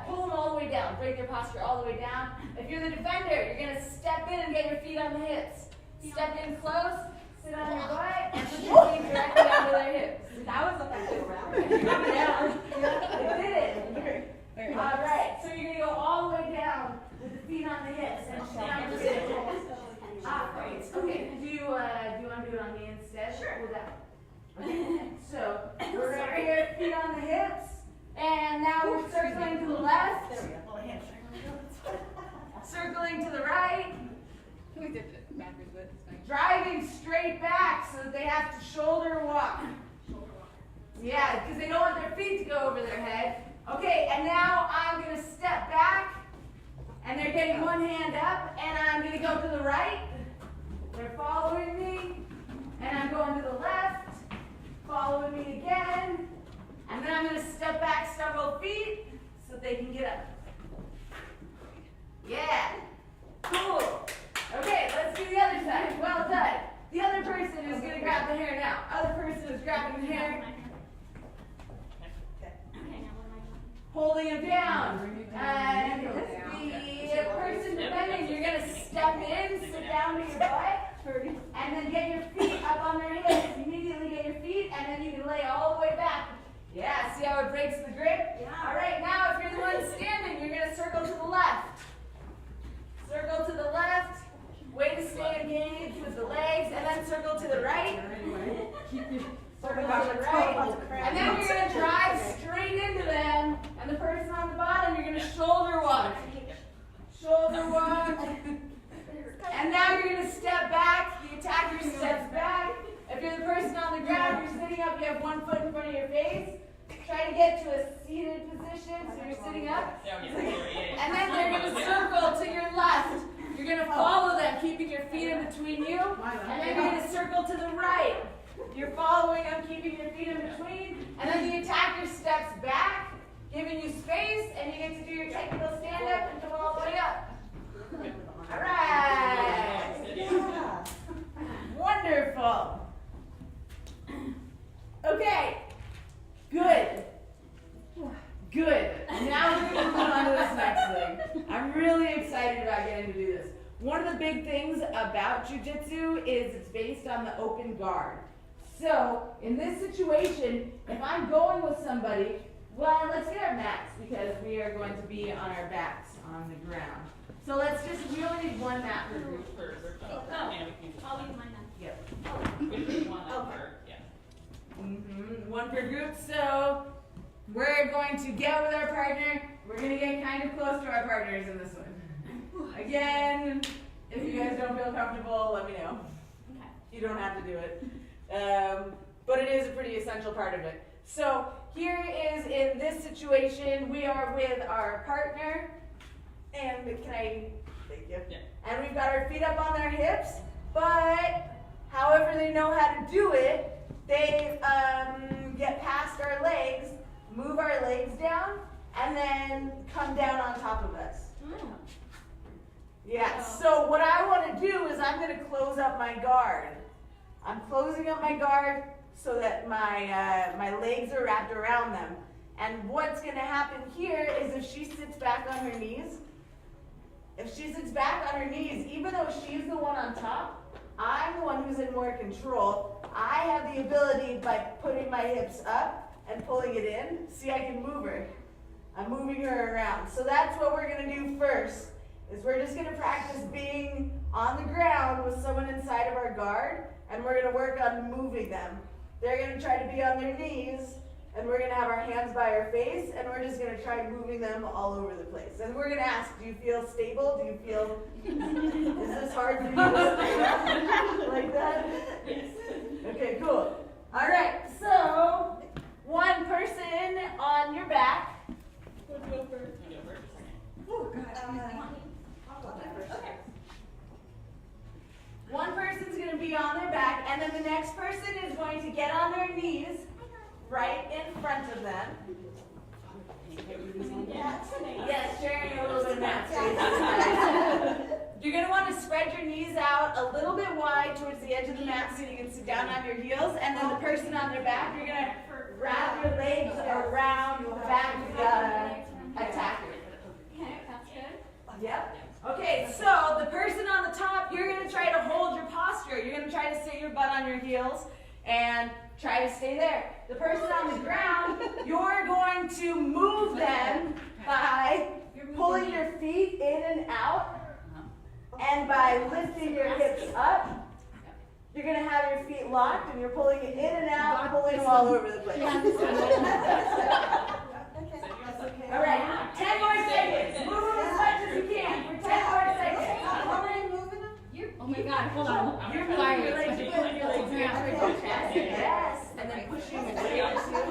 pull them all the way down. Break their posture all the way down. If you're the defender, you're gonna step in and get your feet on the hips. Step in close, sit on your butt, and put your feet directly onto their hips. That was effective around. I did it. All right, so you're gonna go all the way down with the feet on the hips and down the hips. Great. Okay. Do you want to do it on me instead? Sure. With that. Okay. So we're right here, feet on the hips, and now we're circling to the left. There we go. Little hamstring. Circling to the right. We did it backwards, but it's fine. Driving straight back so that they have to shoulder walk. Yeah, because they don't want their feet to go over their head. Okay, and now I'm going to step back, and they're getting one hand up, and I'm going to go to the right. They're following me, and I'm going to the left, following me again, and then I'm going to step back several feet so they can get up. Yeah, cool. Okay, let's do the other side. Well done. The other person is going to grab the hair now. Other person is grabbing the hair. Holding him down. And the person defending, you're going to step in, sit down to your butt, and then get your feet up on their hips. Immediately get your feet, and then you can lay all the way back. Yeah, see how it breaks the grip? Yeah. All right, now if you're the one standing, you're going to circle to the left. Circle to the left. Way to stay engaged with the legs, and then circle to the right. Circle to the right. And then you're going to drive straight into them, and the person on the bottom, you're going to shoulder walk. Shoulder walk. And now you're going to step back. The attacker steps back. If you're the person on the ground, you're sitting up, you have one foot in front of your face. Try to get to a seated position, so you're sitting up. And then they're going to circle to your left. You're going to follow them, keeping your feet in between you. And then you're going to circle to the right. You're following them, keeping your feet in between. And then the attacker steps back, giving you space, and you get to do your technical stand-up and come all the way up. All right. Yeah. Wonderful. Okay. Good. Good. Now we're going to move on to this next thing. I'm really excited about getting to do this. One of the big things about jiu-jitsu is it's based on the open guard. So, in this situation, if I'm going with somebody, well, let's get our mats because we are going to be on our backs on the ground. So we only need one mat per group. I'll use mine then. Yep. One per group. So we're going to get with our partner. We're going to get kind of close to our partners in this one. Again, if you guys don't feel comfortable, let me know. Okay. You don't have to do it. But it is a pretty essential part of it. So here is in this situation, we are with our partner. And thank you. Yeah. And we've got our feet up on their hips, but however they know how to do it, they get past our legs, move our legs down, and then come down on top of us. Yeah, so what I want to do is I'm going to close up my guard. I'm closing up my guard so that my legs are wrapped around them. And what's going to happen here is if she sits back on her knees, even though she's the one on top, I'm the one who's in more control. I have the ability by putting my hips up and pulling it in. See, I can move her. I'm moving her around. So that's what we're gonna do first, is we're just gonna practice being on the ground with someone inside of our guard, and we're gonna work on moving them. They're gonna try to be on their knees, and we're gonna have our hands by our face, and we're just gonna try moving them all over the place. And we're gonna ask, do you feel stable? Do you feel, is this hard for you to stay up like that? Yes. Okay, cool. All right, so one person on your back. Let's go first. You go first. Oh, God. I'll go first. Okay. One person's going to be on their back, and then the next person is going to get on their knees right in front of them. Yes, sharing a little bit of mat space. You're going to want to spread your knees out a little bit wide towards the edge of the mat so you can sit down on your heels, and then the person on their back, you're going to wrap your legs around the back of the attacker. Okay, that's good. Yep. Okay, so the person on the top, you're going to try to hold your posture. You're going to try to sit your butt on your heels and try to stay there. The person on the ground, you're going to move them by pulling your feet in and out, and by lifting your hips up. You're going to have your feet locked, and you're pulling it in and out, pulling them all over the place. All right, 10 more seconds. Move them as much as you can for 10 more seconds. How are you moving them? Oh my God, hold on. You're moving your legs, you're pulling your legs in. Yes, and then pushing away too.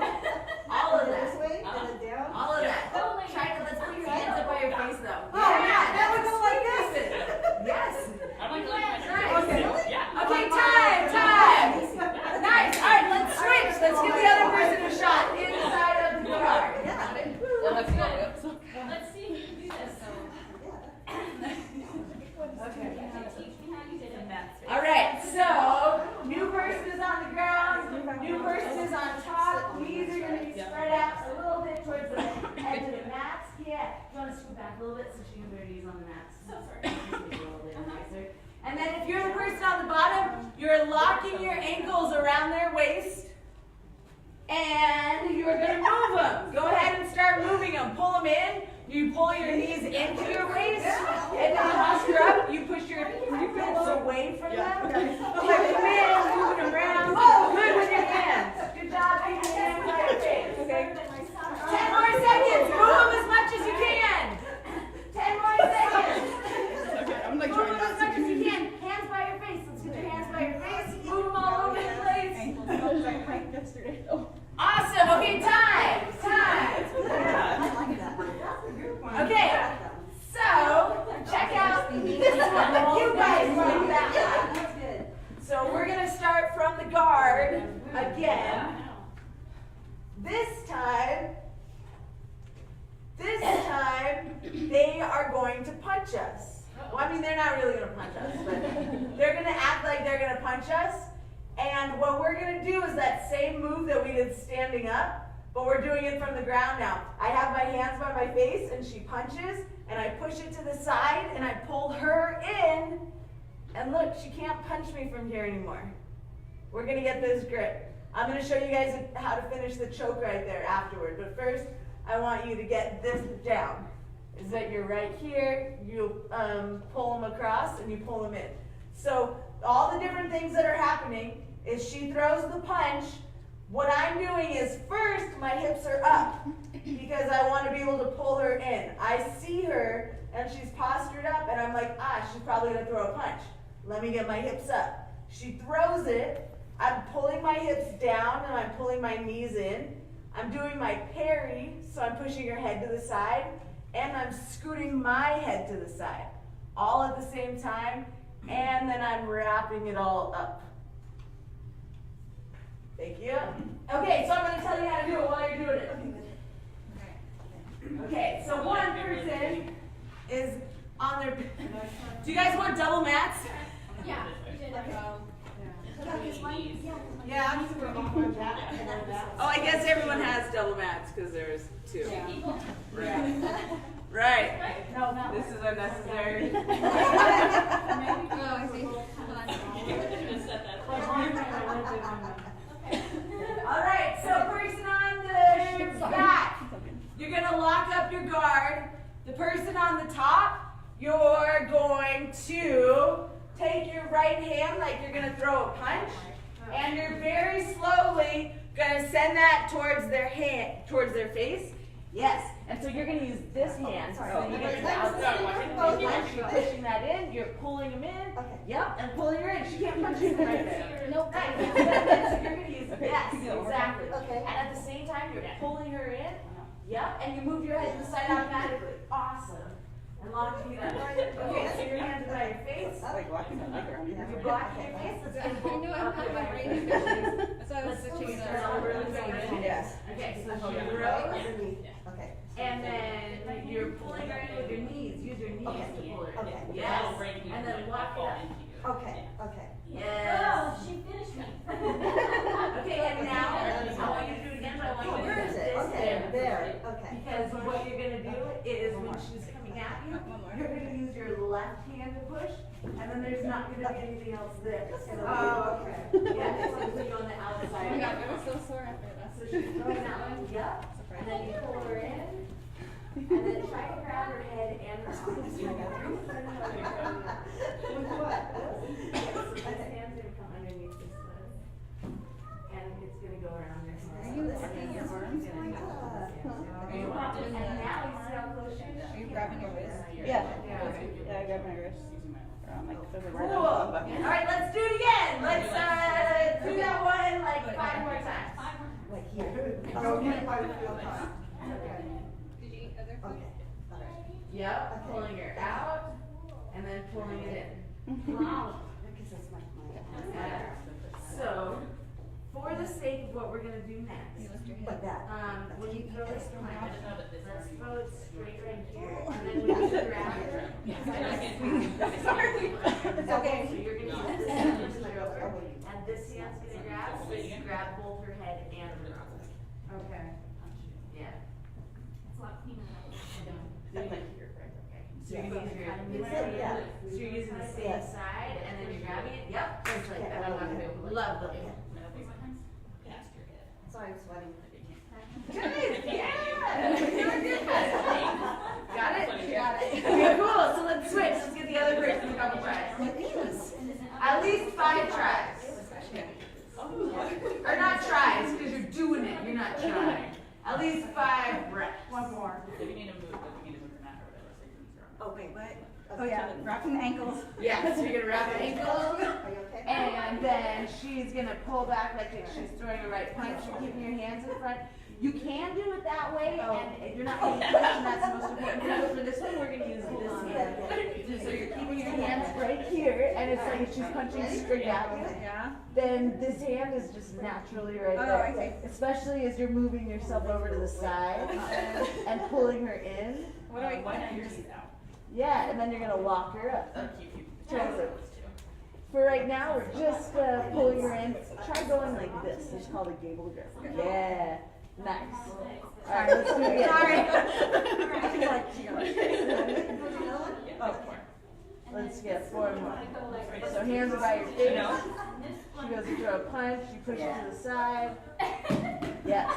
All of This that. way, and then down. All of that. Try to, let's put your hands up by your face though. Oh, yeah, that would go like this. Yes. I like to Nice. okay. Yeah. Okay, time. Nice. All right, let's switch. Let's give the other person a shot inside of the guard. Let's see if you can do this. Okay. Teach me how you did it. All right, so new person is on the ground, new person is on top. Knees are going to be spread out a little bit towards the edge of the mats. Yeah, you want to scoot back a little bit so she can put her knees on the mats. So sorry. A little bit nicer. And then if you're the person on the bottom, you're locking your ankles around their waist, and you're going to move them. Go ahead and start moving them. Pull them in. You pull your knees into your waist, and then posture up. You push your hips away from them. Come in, moving around. Good with your hands. Good job keeping your hands by your face. Okay. 10 more seconds. Move them as much as you can. 10 more seconds. Move them as much as you can. Hands by your face. Let's get your hands by your face. Move them all over the place. Awesome. Okay, time. Okay, so check out this one. You guys like that. So we're gonna start from the guard again. This time, they are going to punch us. Well, I mean, they're not really gonna punch us, but they're gonna act like they're gonna punch us. And what we're gonna do is that same move that we did standing up, but we're doing it from the ground now. I have my hands by my face, and she punches, and I push it to the side, and I pull her in, and look, she can't punch me from here anymore. We're gonna get this grip. I'm gonna show you guys how to finish the choke right there afterward, but first, I want you to get this down. Is that you're right here, you pull them across, and you pull them in. So all the different things that are happening is she throws the punch. What I'm doing is first my hips are up because I want to be able to pull her in. I see her and she's postured up and I'm like, she's probably going to throw a punch. Let me get my hips up. She throws it. I'm pulling my hips down and I'm pulling my knees in. I'm doing my parry, so I'm pushing her head to the side and I'm scooting my head to the side. All at the same time, and then I'm wrapping it all up. Thank you. Okay, so I'm going to tell you how to do it while you're doing it. Okay, so one person is on their... Do you guys want double mats? Yeah, you did it. Yeah, I'm super on that. Oh, I guess everyone has double mats because there's two. Equal. Right. No, no. This is unnecessary. Oh, I see. Hold on. Just set that. All right, so person on the back, you're gonna lock up your guard. The person on the top, you're going to take your right hand like you're gonna throw a punch, and you're very slowly gonna send that towards their hand, towards their face. Yes, and so you're gonna use this hand. So you get to the outside. You're pushing that in. You're pulling them in. Okay. Yep, and pulling her in. She can't punch you right there. Nope. So you're gonna use yes, exactly. Okay. And at the same time, you're pulling her in. Yep, and you move your head to the side automatically. Awesome. And locking it up. Okay, so your hands are by your face. Like walking on the ground. If you're blocking your face, let's get both I up have by my your brain face. issues. So I was Let's switching it start up. over. Let's go. Yes. Okay, so she Right rows, underneath. Okay. and then you're pulling her in with your knees. Use your knees to pull her in. Okay. Yes, and then lock it up. Okay. Okay. Yes. Oh, she finished me. Okay, and now, I want you to do it again, but I want you to Where do is this it? Okay. there. There. Okay. Because what you're gonna do is when she's coming at you, you're gonna use your left hand to push, and then there's not gonna be anything else there. It's gonna Oh, okay. yeah, it's gonna be on the Oh outside. my god, I was so sore after that. So she's throwing that one, yep, and then you pull her in, and then try to grab her head and her arms. With what? This hand's gonna come underneath this leg, and it's gonna go around your head. Are you lifting your arms? And now you see how close she is? Are you grabbing your wrist? Yeah. Yeah, I got my wrist. Around like the Cool. All right, let's do it again. Let's do that one like 5 more times. Like here. Okay. Did you eat other food? Okay. All right. Yep, pulling her out, and then pulling it in. Wow. Because that's my. So, for the sake of what we're gonna do next, You lift your Like head. that. when you throw this punch, I just know that this let's is. throw it straight right here, and then when you grab it, Okay. so you're gonna use this hand to stroke her, and this hand's gonna grab, so you grab both her head and her arm. Okay. Yeah. It's a lot cleaner that way. So you're using your, Yeah. so you're using the same Yes. side, and then you're grabbing it, yep, just like that. Okay. Lovely. Sorry, I'm sweating. Good, yeah, you're good. Got it? Got it. Okay, cool, so let's switch, let's get the other person a couple tries. It is. At least 5 tries. Or not tries, because you're doing it, you're not trying. At least 5 reps. One more. If you need to move, like you need to move your mat or whatever, so you can just Oh, wait, what? Oh yeah, wrapping the ankles. Yeah, so you're gonna wrap the ankle, Are you okay? and then she's gonna pull back like she's throwing a right punch. You're keeping your hands in front. You can do it that way, and you're not getting pushed, and that's the most important thing. But for this one, we're gonna use this hand. So you're keeping your hands right here, and it's like if she's punching straight at you. Yeah. Then this hand is just naturally right Oh, there. I see. Especially as you're moving yourself over to the side and pulling her in. What do I? One hand your seat out. Yeah, and then you're gonna lock her up. Keep Totally. For right now, we're just pulling her in. Try going like this. It's called a gable grip. Yeah, nice. All right, let's do it again. Let's get 4 more. So hands are by your face. She goes to throw a punch. You push it to the side. Yes.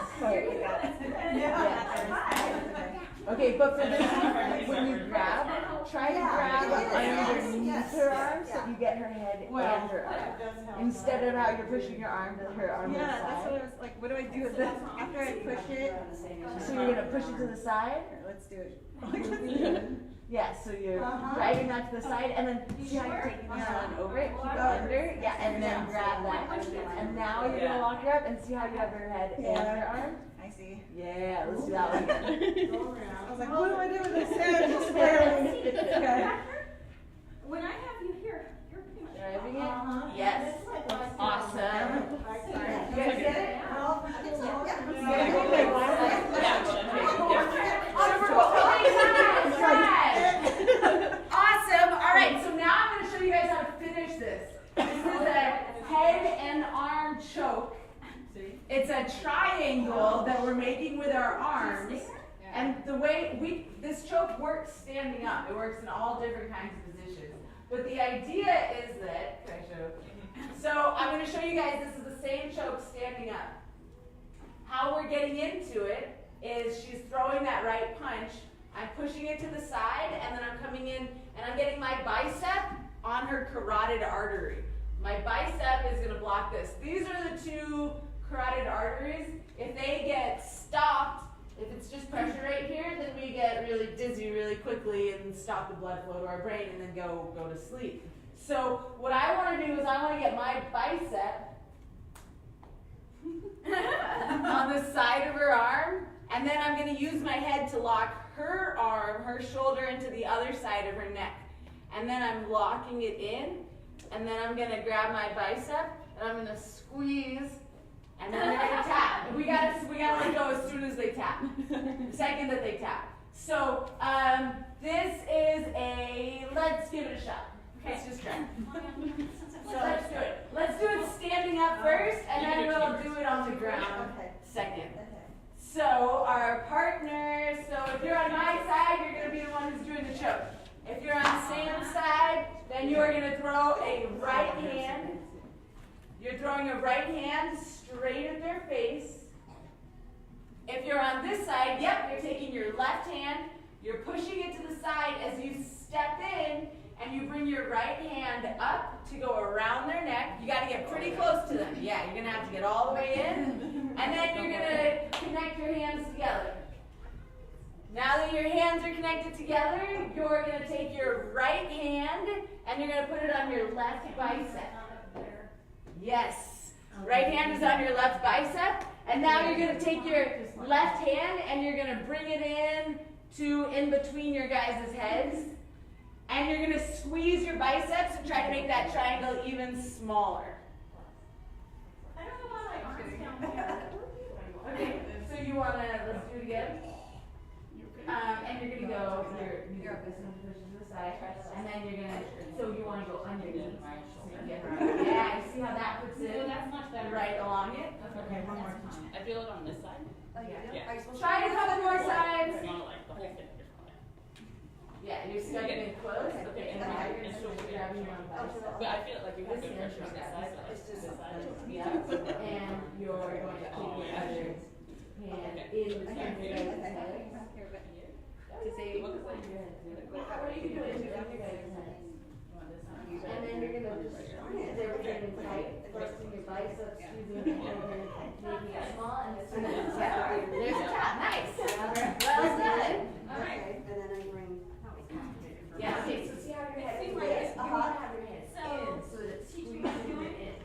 Yes. Okay, but for this one, when you grab, try to grab underneath her arm so you get her head and her arm. Instead of how you're pushing your arm to her arm to the Yeah, that's what I side. was like. What do I do with this? After I push it. So you're gonna push it to the side. Here, let's do it. Yeah, so you're driving that to the side, and then see how you're taking this one over it, keep it under, yeah, and then grab that. And now you're gonna lock her up and see how you have her head and her arm. I see. Yeah, let's do that one again. I was like, what do I do with this? Yeah, just barely. Okay. When I have you here, you're pretty much. Driving it? Yes. Awesome. You guys get it? Awesome. All right, so now I'm going to show you guys how to finish this. This is a head and arm choke. It's a triangle that we're making with our arms, And the way this choke works standing up. It works in all different kinds of positions. But the idea is that, can I show? So I'm going to show you guys, this is the same choke standing up. How we're getting into it is she's throwing that right punch. I'm pushing it to the side, and then I'm coming in, and I'm getting my bicep on her carotid artery. My bicep is going to block this. These are the two carotid arteries. If they get stopped, if it's just pressure right here, then we get really dizzy really quickly and stop the blood flow to our brain and then go to sleep. So what I want to do is I want to get my bicep on the side of her arm, and then I'm going to use my head to lock her arm, her shoulder into the other side of her neck. And then I'm locking it in, and then I'm going to grab my bicep, and I'm going to squeeze, and then they're going to tap. We gotta let go as soon as they tap, the second that they tap. So this is let's give it a shot. Let's just try. So let's do it. Let's do it standing up first, and then we'll do it on the ground second. So our partner, so if you're on my side, you're going to be the one who's doing the choke. If you're on Sam's side, then you're going to throw a right hand. You're throwing a right hand straight at their face. If you're on this side, yep, you're taking your left hand, you're pushing it to the side as you step in, and you bring your right hand up to go around their neck. You got to get pretty close to them. Yeah, you're going to have to get all the way in. And then you're going to connect your hands together. Now that your hands are connected together, you're going to take your right hand and you're going to put it on your left bicep. Yes. Right hand is on your left bicep. And now you're going to take your left hand and you're going to bring it in between your guys' heads. And you're going to squeeze your biceps and try to make that triangle even smaller. I don't know why my arms down here. Okay, so you want to, let's do it again. And you're going to go, you're push to the side, and then you're going to, so you want to go underneath. Yeah, you see how that puts it That's much better. right along it? Okay, one more time. I feel it on this side. Yeah. Try a couple more sides. I want to like the whole thing. Yeah, you're stugging it close. Okay, and now you're going to grab your own bicep. But I feel like you have to pressure on this side, but like this side. Yeah, and you're going to take your other hand in between your guys' heads. To say, Or you can do it in your guys' heads. And then you're going to just squeeze everything tight, thrusting your biceps, squeezing your shoulder, making it small, and then there's a tap. Nice. Well done. All right. And then I bring. Yeah, okay, so see how your head is. You want to have your hands in so that it's squeezing it in.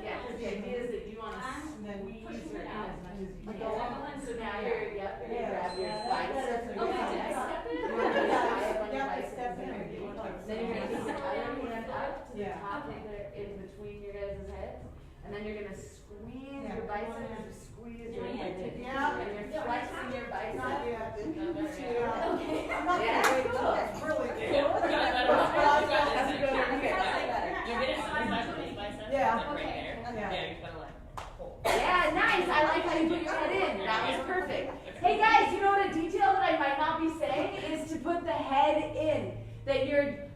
Yeah, because the idea is that you want to squeeze your in as much as you can. So now you're going to grab your biceps or your chest. You want to step on your biceps. Then you're going to take your other hand up to the top of in between your guys' heads. And then you're going to squeeze your biceps as you squeeze your head. And you're flexing your biceps. I'm not gonna wait till it's really good. You got That's this. good. Okay. You're getting on the side of these biceps. Yeah. Like right there. Yeah. Yeah, you gotta like hold. Yeah, nice. I like how you put your head in. That was perfect. Hey guys, you know what a detail that I might not be saying is to put the head in.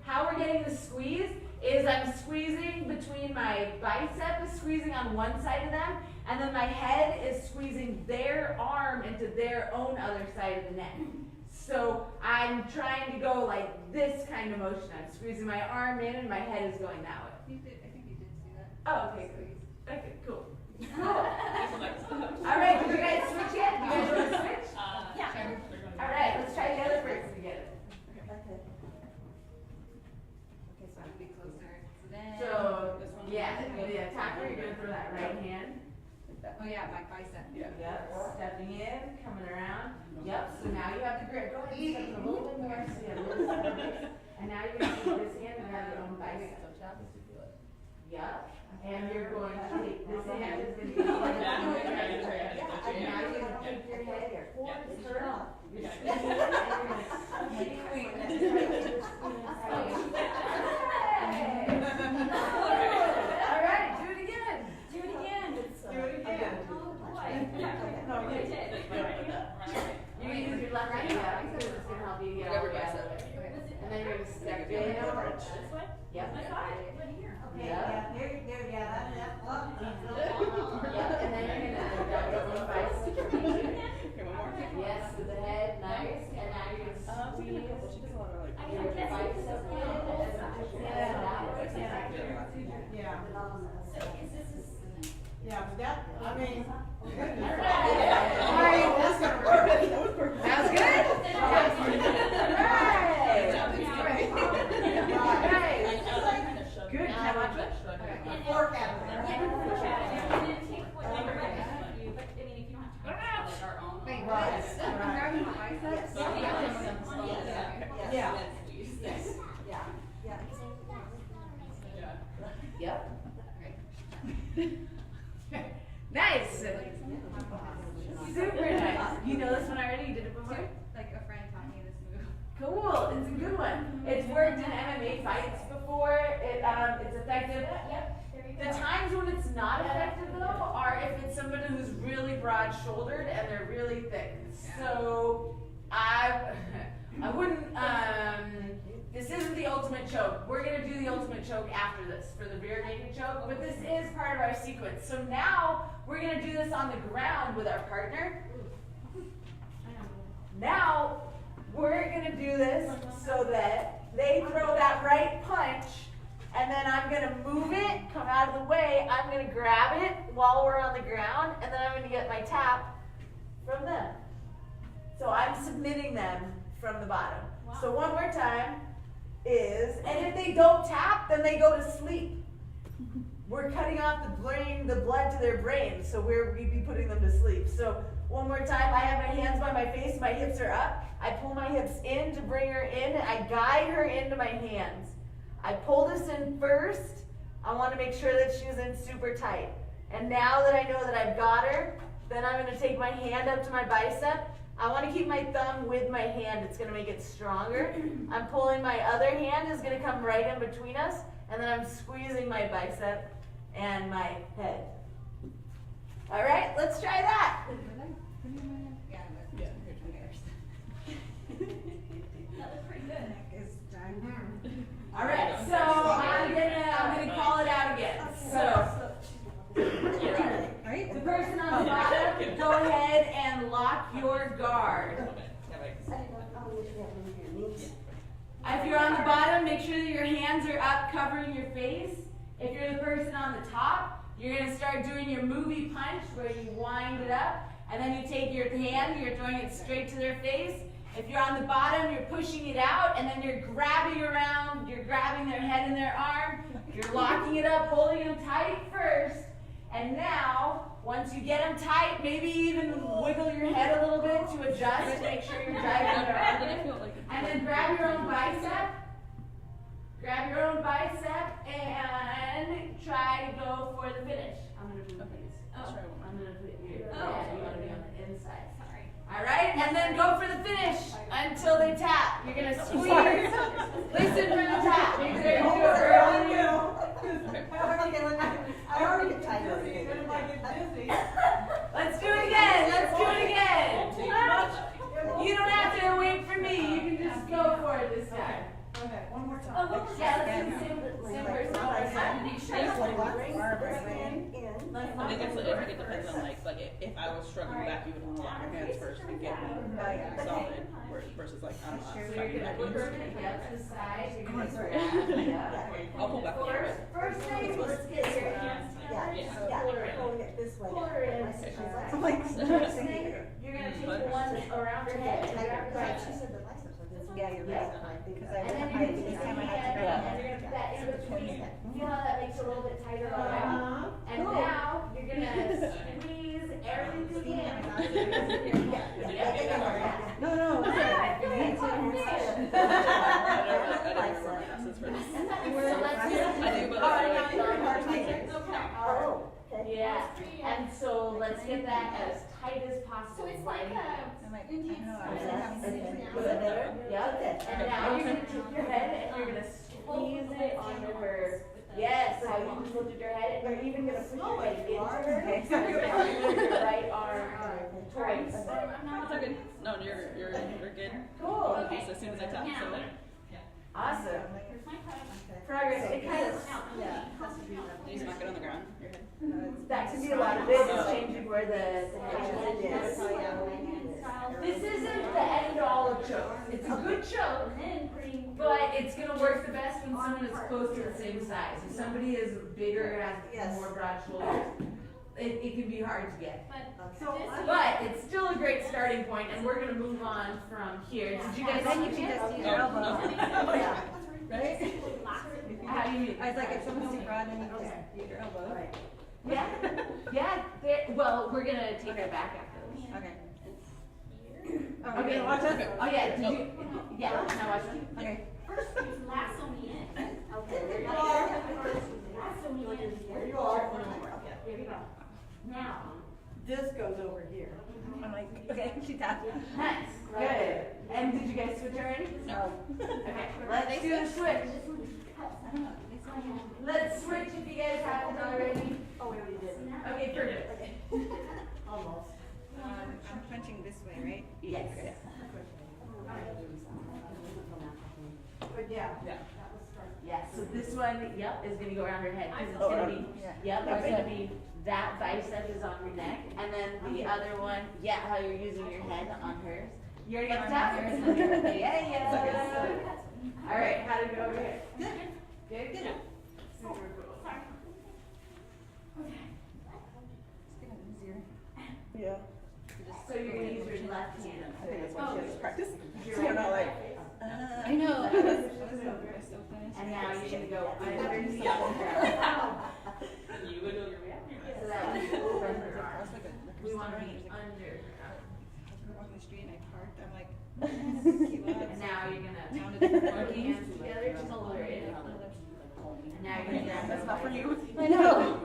How we're getting the squeeze is I'm squeezing between my bicep is squeezing on one side of them, and then my head is squeezing their arm into their own other side of the neck. So I'm trying to go like this kind of motion. I'm squeezing my arm in and my head is going that way. I think you did see that. Oh, okay, cool. Okay, cool. Cool. All All right, did you guys switch yet? You guys want to switch? Yeah. All right, let's try the other person together. Okay. Okay, so I'm gonna be closer. So then. So, this one. yeah, the attacker, you're going to throw that right hand. Oh yeah, my bicep. Yep, stepping in, coming around. Yep, so now you have the grip. Go ahead, step in a little bit more so you have a little bit. And now you're going to take this hand and have your own bicep. Yep, and you're going to take this hand is going to be the other hand. And now you're going to take your head here. Turn up. You're squeezing it and you're going to squeeze. All right, do it again. Do it again. Do it again. Oh boy. No, I you- did. You're going to use your left hand. So is this Yeah, but that, I mean. Alright. That's gonna work. Sounds good? Alright. Good, can I watch it? Fork out of Yeah, there. push out of there, and then take what you're ready to do, but I mean, if you don't have to. Like our own. Wait, what? I'm grabbing my biceps? Yeah. Yes. Yeah, yeah. Yep. Nice. Super nice. You know this one already? You did it before? Like a friend taught me this move. Cool. It's a good one. It's worked in MMA fights before. It's effective. Yep, there you go. The times when it's not effective though are if it's somebody who's really broad-shouldered and they're really thick. So I wouldn't. This isn't the ultimate choke. We're gonna do the ultimate choke after this for the rear naked choke, but this is part of our sequence. So now we're gonna do this on the ground with our partner. Now we're gonna do this so that they throw that right punch, and then I'm gonna move it, come out of the way. I'm gonna grab it while we're on the ground, and then I'm gonna get my tap from them. So I'm submitting them from the bottom. Wow. So one more time is, and if they don't tap, then they go to sleep. We're cutting off the blood to their brain, so we'd be putting them to sleep. So one more time, I have my hands by my face, my hips are up. I pull my hips in to bring her in, and I guide her into my hands. I pull this in first. I want to make sure that she's in super tight. And now that I know that I've got her, then I'm going to take my hand up to my bicep. I want to keep my thumb with my hand. It's going to make it stronger. I'm pulling my other hand is going to come right in between us, and then I'm squeezing my bicep and my head. All right, let's try that. Yeah, Yeah. That looked pretty good. All right, so I'm gonna call it out again. So the person on the bottom, go ahead and lock your guard. If you're on the bottom, make sure that your hands are up covering your face. If you're the person on the top, you're gonna start doing your movie punch where you wind it up, and then you take your hand, you're throwing it straight to their face. If you're on the bottom, you're pushing it out, and then you're grabbing around, you're grabbing their head and their arm, you're locking it up, holding them tight first, and now, once you get them tight, maybe even wiggle your head a little bit to adjust to make sure you're driving your arm. And then grab your own bicep. Grab your own bicep and try to go for the finish. I'm gonna do these. Oh. I'm gonna put you. Oh. Yeah, you wanna be on the inside. Sorry. All right, and then go for the finish until they tap. You're gonna squeeze. Listen for the tap. Make sure you do it early. I already get tired. Let's do it again. Let's do it again. You don't have to wait for me. You can just go for it this time. Okay, one more time. Oh, what was Yeah, that? let's do the same person one more time. I think it's like, it depends on like if I was struggling back, you would want to lock your hands first and get solid, versus like I don't know. So you're gonna put her to the side. You're gonna grab. I'll pull back a little bit. First thing, let's get your hands. Pulling it this way. Pull her in. I'm like, First thing, you're gonna take the one around her head and grab her Right, she bicep. said the biceps are this. Yeah, you're right. Because I And then I you're gonna take this your time I had to hand go. and you're gonna put that in between. Feel how that makes it a little bit tighter around. And Cool. now you're gonna squeeze everything you can. No, no. I feel like it's on me. So let's do I do, but Oh, okay. yeah, and so let's get that as tight as possible. So it's like Indian Was that better? Yeah, Okay. and now you're gonna take your head and you're gonna squeeze it onto her. Yes, so you just lifted your head and you're even gonna push your head into her. Okay. So you're gonna move your right arm towards. It's all good. No, you're good. Cool. Just as soon as I tap, so there. Awesome. Here's my card. Progress. It kind of, You just knock it on the ground. Your head. that can be a lot of it. It's changing where the head is. Yes. This isn't the end all of choke. It's a good choke, but it's gonna work the best when someone is close to the same size. If somebody is bigger, has Yes. more broad shoulders, it can be hard to get. So, But it's still a great starting point, and we're gonna move on from here. Did you guys Then you see can it? just use your elbow. Yeah. Right? How do you mean? I was like, if someone's too broad, then you just use your elbow. Right. Yeah, yeah. Well, we're gonna take it back after this. Okay. Okay, watch it. Oh yeah, did you? Yeah, now watch it. Okay. Lasso me in. Okay, there you go. Lasso me in. There you are. Here we go. Now, this goes over here. I'm like, okay, she tapped. nice, good. And did you guys switch already? No. Okay, let's do the switch. Let's switch if you guys haven't already. Oh, we already did. Okay, perfect. Almost. I'm punching this way, right? Yes. But yeah. Yeah, so this one, yep, is gonna go around her head, because it's Oh, gonna be, yeah. yep, it's gonna be, that bicep is on your neck, and then the other one, yeah, how you're using your head on hers. You already got the top? Yeah, yeah. All right, how did it go over here? Good? Good? Good. Yeah. So you're gonna use your left hand. I think that's why she has to practice. Your So you're not right like, hand. I know. And now you're gonna go underneath the Yeah. ground. you would do your So that would be over her arm. It's like a, We wanna be under her arm. I'm walking the street and I parked, I'm like, keep up. And now you're gonna put your hands together, just pull her in. And now you're gonna grab That's not for you. I know.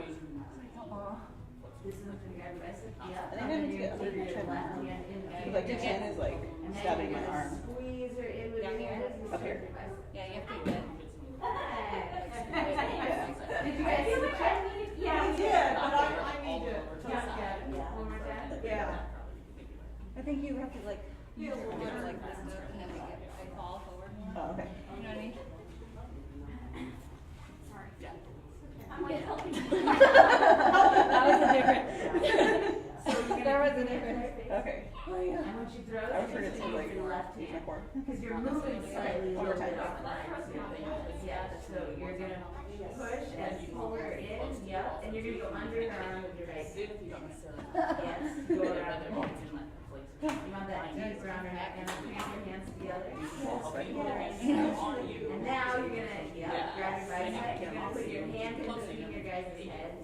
This is gonna grab your bicep, yeah. I think And I then need to you're get gonna take your a left hand in between Like your your chin hands. is like And then stabbing you're my gonna arm. squeeze her in with your hands. Up here. Yeah, you have to get. Did you guys switch it? Yeah, we did, but I need to. Yeah. One more time? Yeah. I think you have to like, use your arm like this up and then make it like fall forward more. Oh, okay. You know what I mean? I'm like helping. That was a difference. There was a difference. Okay. And when she throws, I was you forgetting just to use like your left use my hand. core. Because you're moving slightly a One more little bit time. off line. Yeah, so you're gonna push and pull her in, yep, and you're gonna go under her arm with your right hand. Yes, go around her neck. You want that deep around her neck, and then put your hands together. And now you're gonna, grab your bicep, you're gonna put your hand in between your guys' heads.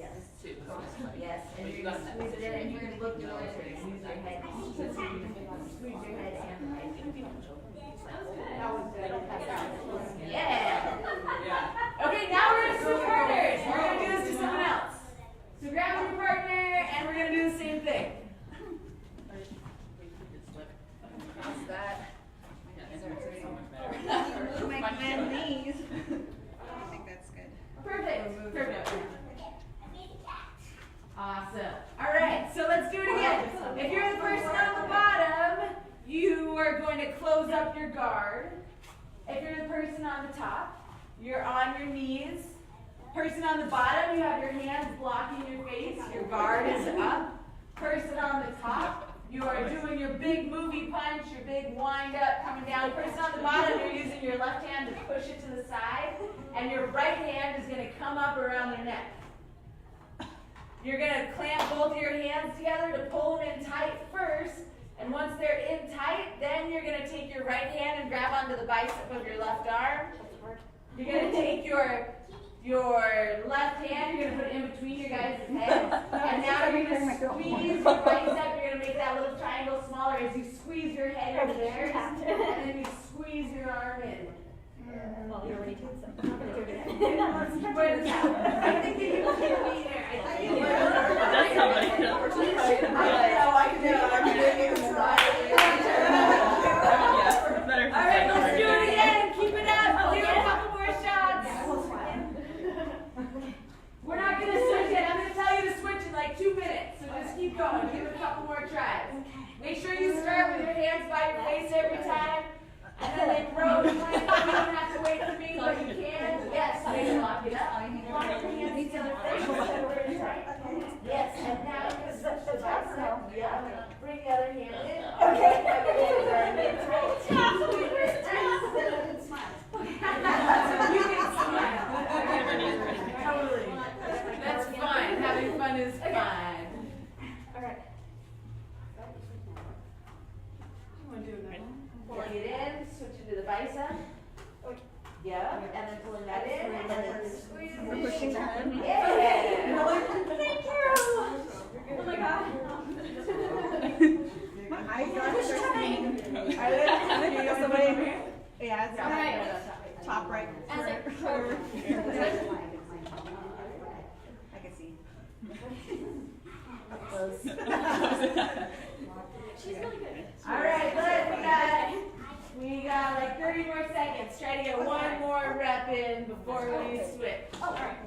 Yes, and you're gonna squeeze it in, and you can look towards her, and use your head, so you can squeeze your head and the bicep. Yeah! Okay, now we're gonna switch partners. We're gonna do this to someone else. So grab your partner, and we're gonna do the same thing. How's that? Move my bend knees. I think that's good. Perfect. Perfect. Awesome. All right, so let's do it again. If you're the person on the bottom, you are going to close up your guard. If you're the person on the top, you're on your knees. Person on the bottom, you have your hands blocking your face. Your guard is up. Person on the top, you are doing your big movie punch, your big wind up coming down. Person on the bottom, you're using your left hand to push it to the side, and your right hand is going to come up around their neck. You're going to clamp both of your hands together to pull them in tight first, and once they're in tight, then you're going to take your right hand and grab onto the bicep of your left arm. You're going to take your left hand, you're going to put it in between your guys' heads, and now you're going to squeeze your bicep, you're going to make that little triangle smaller as you squeeze your head over there, and then you squeeze your arm in. Well, you already did some. Wait, I think you can be there. I think That's somebody. I know, I can do it. I'm doing it Yeah, better. All right, let's do it again. Keep it up. Do a couple more shots. We're not going to switch it. I'm going to tell you to switch in like 2 minutes. So just keep going. Give it a couple more tries. Make sure you start with your hands by your face every time. And then they roll. You don't have to wait for me, but you can. Yes, so you lock it up. Lock your hands together first. Yes, and now you're going to switch the bicep. Yeah. Bring the other hand in. Okay. Pulling it in, switching to the bicep. Yeah, and then pulling that in, and then squeezing. We're pushing the head. Yeah. Thank you. Oh my god. My eyes are trying. Are they? somebody. Yeah, it's All right. top right. As a I can see. Close. She's really good. All right, look, we got like 30 more seconds. Try to get one more rep in before we switch. Oh, all right.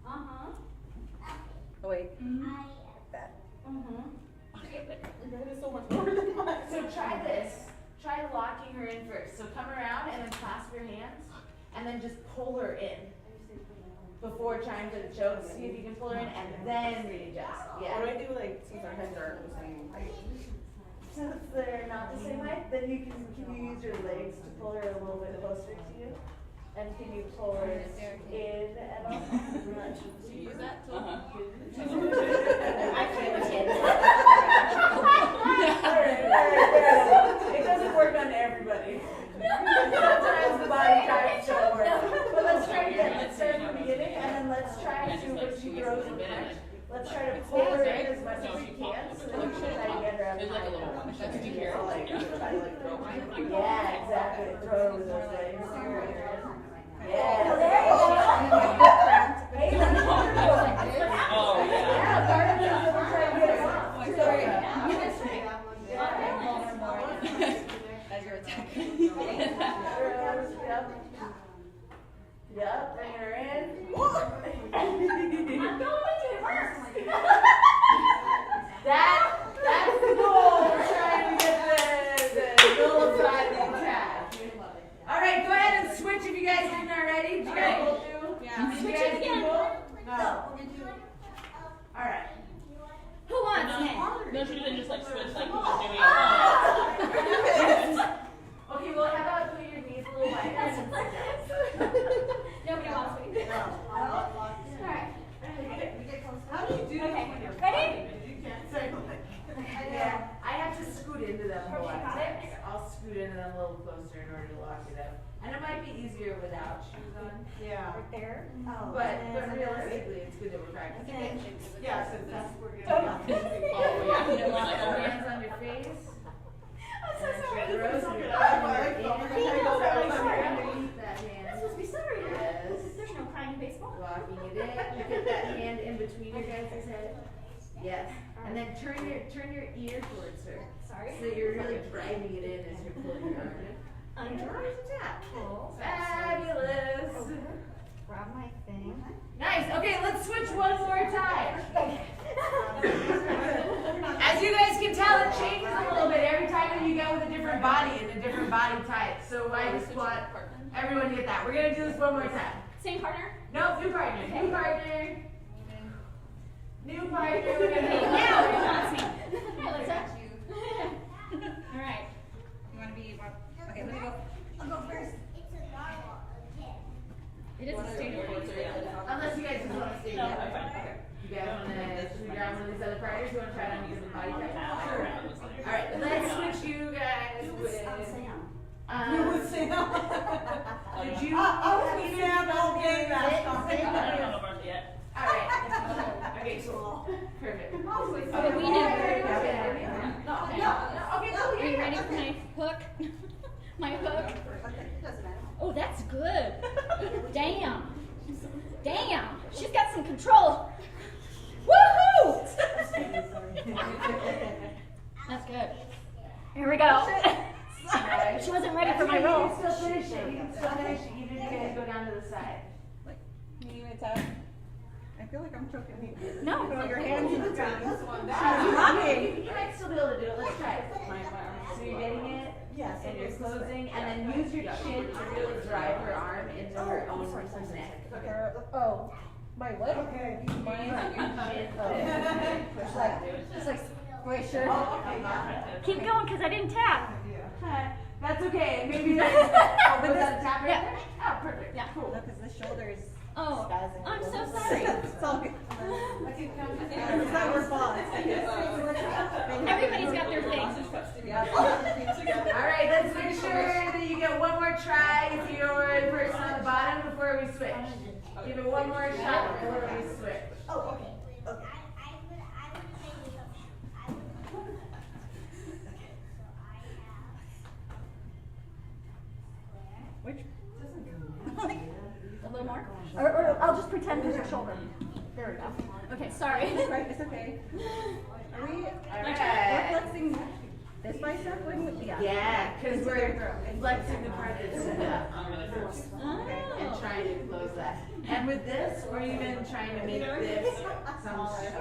Uh-huh. Oh wait. That. That is so much more than mine. So try this. Try locking her in first. So come around and then clasp your hands, and then just pull her in before trying to choke. See if you can pull her in, and then readjust. Yeah. What do I do like since our heads are the same height? Since they're not the same height, then you can you use your legs to pull her a little bit closer to you? And can you pull her in at all? Do you use that? I play with kids. It doesn't work on everybody. Sometimes the body types don't work. But let's try again. Let's start from the beginning, and then let's try to, when she throws a punch, let's try to pull her in as much as we can, so that we can try to get her up There's like a little one. That's do here. Yeah, exactly. Throw her with those legs. Yeah. Hey, that's wonderful. Oh, yeah. Yeah, part of it is that we're trying to get her off. Sorry. As you're attacking. Yep, bring her in. I'm going to it first. That's the goal. We're trying to get the nullify the attack. All right, go ahead and switch if you guys didn't already. Did you guys both do? Yeah. Did you Switch guys it do again. both? No. All right. Who wants next? No, she didn't just like switch like you were doing. Okay, well, how about put your knees a little wider and then sit down? Nobody wants me. Alright. How do you do that Okay. when you're Ready? You can't say like. Yeah, I have to scoot into them a lot. I'll scoot into them a little closer in order to lock it up. And it might be easier without shoes on. Yeah. There. But realistically, it's good that we're practicing. Yeah, so that's we're Oh, gonna. Oh, yeah. Lock your hands on your face. I'm so sorry. Throw This some is underneath that hand. supposed to be sorry. Yes. There's no crying in baseball. Locking it in. You get that hand in between your guys' head. Yes. And then turn your ear towards her. Sorry. So you're really driving it in as you're pulling your arm in. Under. Tap. Cool. Fabulous. Grab my thing. Nice. Okay, let's switch one more time. As you guys can tell, it changes a little bit every time that you go with a different body and a different body type. So I just want everyone to get that. We're gonna do this one more time. Same partner? No, new partner. New partner. New partner. We're gonna Hey, go now now. let's All right. You wanna be, okay, let me go. I'll go first. It is a state of Unless you guys just want to stay No, together. I'm fine. Okay. You guys want to grab one of these other partners? You want to try it on a different body type? Sure. All right, let's switch you guys with. You would Sam. Did you? I was with Sam all day last time. I don't know about it yet. All right. Okay, cool. Perfect. Okay, we never. No. Okay, cool. Are you ready for my hook? My hook? Oh, that's good. Damn. Damn. She's got some control. Woohoo! That's good. Here we go. She wasn't ready for my roll. You can still finish it. You can still finish it. Even if you guys go down to the side. Medium attack. I feel like I'm choking me. No. Throw your hands in the This one. You might still be able to do it. Let's try it. My arm. So you're getting it, Yes. and you're closing, and then use your chin to really drive her arm into her own neck. Oh, my what? Okay. Use your chin to push that. Just like squish her. Oh, okay, yeah. Keep going because I didn't tap. Yeah. That's okay. Maybe that's. Oh, was that a tap right there? Oh, perfect. Yeah. Cool. No, because the shoulders. Oh, I'm so sorry. It's all good. It's not your fault. Everybody's got their things. All right, let's make sure that you get one more try if you're the person on the bottom before we switch. Give it one more shot before we switch. Oh, okay. Okay. Which? A little more? Or I'll just pretend it's your shoulder. There we go. Okay, sorry. It's okay. Are we? All We're right. flexing this bicep? Wouldn't we? Yeah, because we're flexing the part that's and Oh. trying to close that. And with this, we're even trying to make this smaller.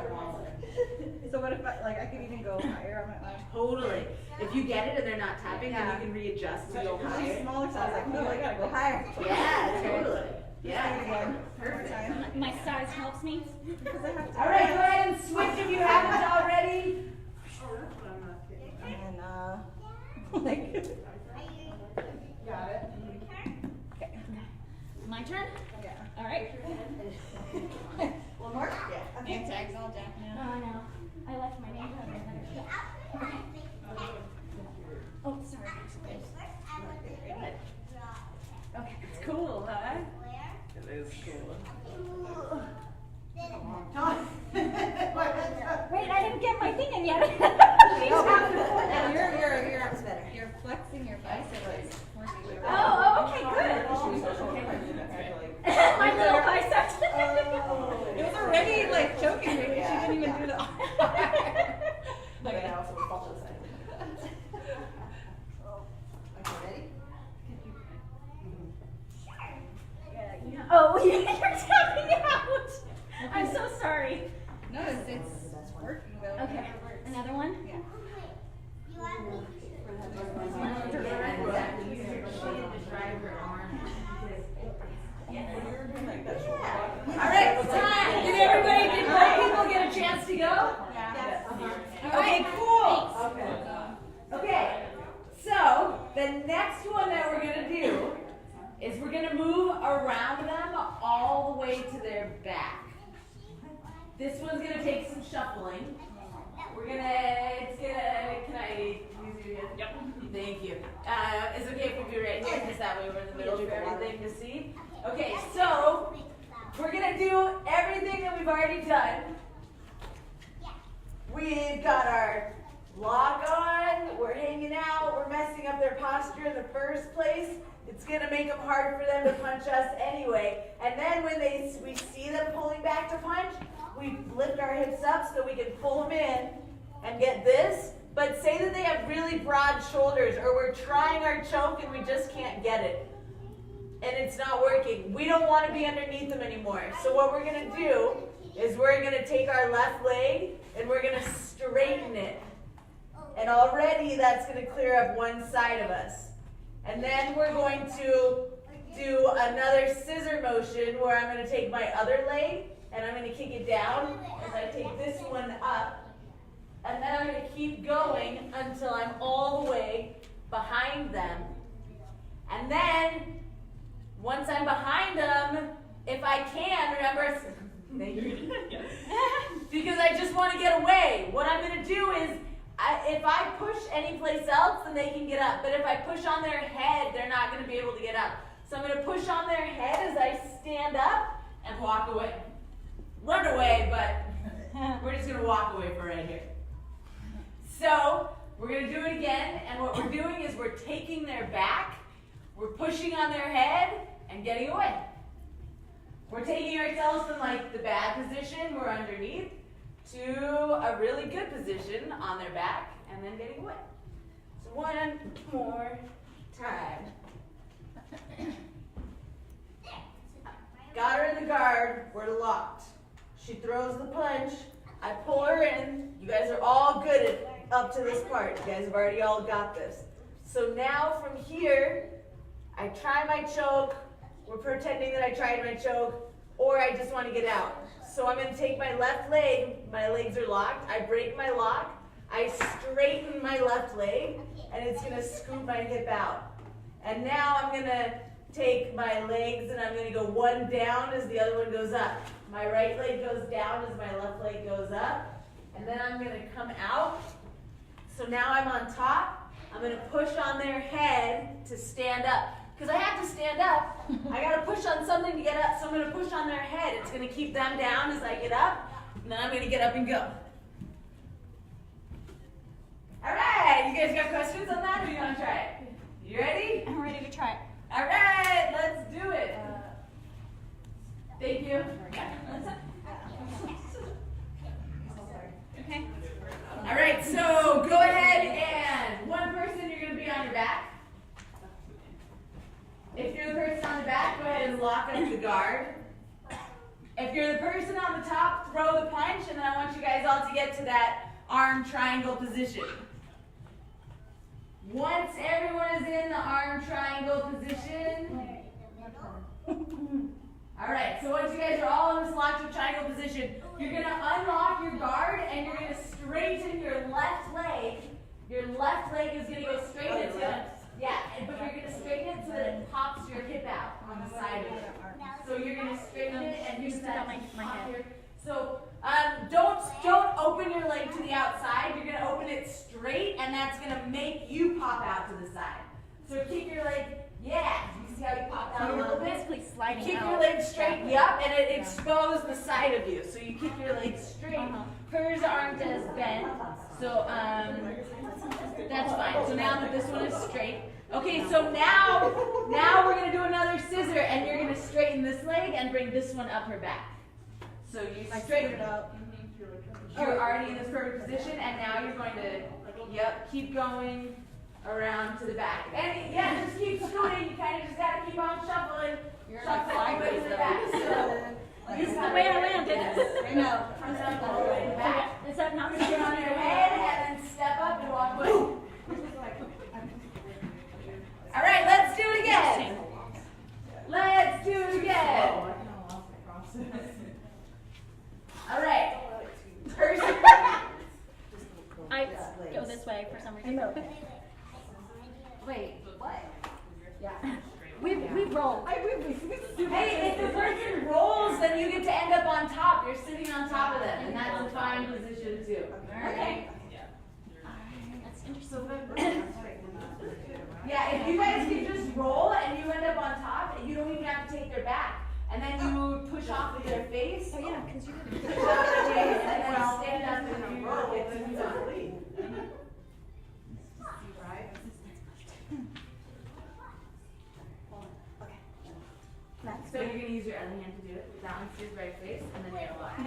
So what if I could even go higher on my arm? Totally. If you get it and they're not tapping, then you can readjust to go She's higher. smaller, so I was like, no, I gotta go higher. Yeah, totally. Try it Yeah. again. Perfect. My size helps me. Because I have to. All right, go ahead and switch if you haven't already. And like. Got it. Okay. My turn? Yeah. All right. One more? Yeah. Okay. Tags all down now. Oh, no. I left my name down there. Okay. Oh, sorry. Okay. It's cool, huh? It is cool. Wait, I didn't get my thing in yet. Your arm's better. You're flexing your biceps. Oh, okay, good. My little biceps. It was already like choking me. She didn't even do the. Okay, now so we fall to the side. Okay, ready? Oh, you're tapping out. I'm so sorry. No, it's working though. Okay, another one? Yeah. All right, it's time. Did everybody, did more people get a chance to go? Okay, cool. Okay, so the next one that we're gonna do is we're gonna move around them all the way to their back. This one's gonna take some shuffling. Can I use your hand? Yep. Thank you. It's okay if we be right here, because that way we're in the middle of everything to see. Okay, so we're gonna do everything that we've already done. We've got our lock on, we're hanging out, we're messing up their posture in the first place. It's gonna make them hard for them to punch us anyway. And then when we see them pulling back to punch, we lift our hips up so we can pull them in and get this. But say that they have really broad shoulders, or we're trying our choke and we just can't get it. And it's not working. We don't want to be underneath them anymore. So what we're gonna do is we're gonna take our left leg and we're gonna straighten it. And already that's gonna clear up one side of us. And then we're going to do another scissor motion where I'm gonna take my other leg and I'm gonna kick it down as I take this one up. And then I'm gonna keep going until I'm all the way behind them. And then, once I'm behind them, if I can, remember, thank you. Because I just want to get away. What I'm going to do is, if I push anyplace else, then they can get up. But if I push on their head, they're not going to be able to get up. So I'm going to push on their head as I stand up and walk away. Run away, but we're just going to walk away for right here. So, we're going to do it again. And what we're doing is we're taking their back, we're pushing on their head, and getting away. We're taking ourselves from like the bad position, we're underneath, to a really good position on their back, and then getting away. So one more time. Got her in the guard, we're locked. She throws the punch, I pull her in. You guys are all good at up to this part. You guys have already all got this. So now from here, I try my choke. We're pretending that I tried my choke, or I just want to get out. So I'm going to take my left leg. My legs are locked. I break my lock. I straighten my left leg, and it's gonna scoop my hip out. And now I'm gonna take my legs and I'm gonna go one down as the other one goes up. My right leg goes down as my left leg goes up. And then I'm gonna come out. So now I'm on top. I'm gonna push on their head to stand up. Because I have to stand up, I gotta push on something to get up, so I'm gonna push on their head. It's gonna keep them down as I get up, and then I'm gonna get up and go. All right, you guys got questions on that, or you wanna try it? You ready? I'm ready to try it. All right, let's do it. Thank you. Okay. All right, so go ahead and one person, you're gonna be on your back. If you're the person on the back, go ahead and lock up the guard. If you're the person on the top, throw the punch, and then I want you guys all to get to that arm triangle position. Once everyone is in the arm triangle position. All right, so once you guys are all in this locked up triangle position, you're gonna unlock your guard and you're gonna straighten your left leg. Your left leg is gonna go straight into it. Yeah, but you're gonna straighten it so that it pops your hip out on the side of it. So you're gonna straighten it and use that my pop head. your. So don't open your leg to the outside. You're gonna open it straight, and that's gonna make you pop out to the side. So kick your leg. Yeah, you see how you pop out a little bit? Basically sliding Kick out. your leg straight, yep, and it exposed the side of you. So you kick your leg straight. Hers aren't as bent, so that's fine. So now that this one is straight. Okay, so now we're gonna do another scissor, and you're gonna straighten this leg and bring this one up her back. So you straighten it up. You're already in this perfect position, and now you're going to, keep going around to the back. And yeah, just keep scooting. You kind of just gotta keep on shuffling. Shuffle all the way to the back. So This is the way I landed. I know. Shuffle all the way to the back. Is that not Put it on your head and then step up and walk away. All right, let's do it again. Let's do it again. All right. Person. I go this way for some reason. Wait, what? Yeah. We roll. Hey, if the person rolls, then you get to end up on top. You're sitting on top of them, and that's a fine position too. Okay. That's interesting. Yeah, if you guys can just roll and you end up on top, you don't even have to take their back. And then you push off with their face. Oh yeah, because you're Push off their face and then stand up and you roll it to the lead. So you're going to use your other hand to do it. That one's his right face, and then you're going to lock it.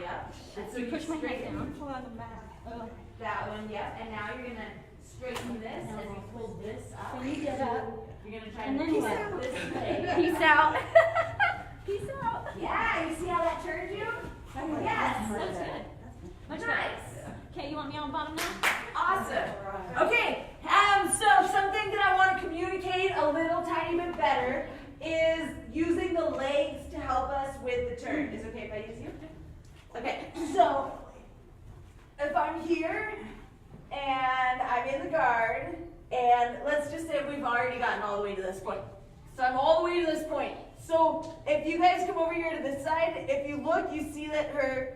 Yep. And so you push my head straighten down. Pull out the mat. that one, yep. And now you're going to straighten this and you pull this up. So you get up. You're going to try And to then pull what? up this leg. Peace out. Peace out. Yeah, you see how that turned you? Yes. That's good. Much better. Nice. Okay, you want me on the bottom now? Awesome. Okay, so something that I want to communicate a little tiny bit better is using the legs to help us with the turn. Is it okay if I use you? Okay, so if I'm here and I'm in the guard, and let's just say we've already gotten all the way to this point. So I'm all the way to this point. So if you guys come over here to this side, if you look, you see that her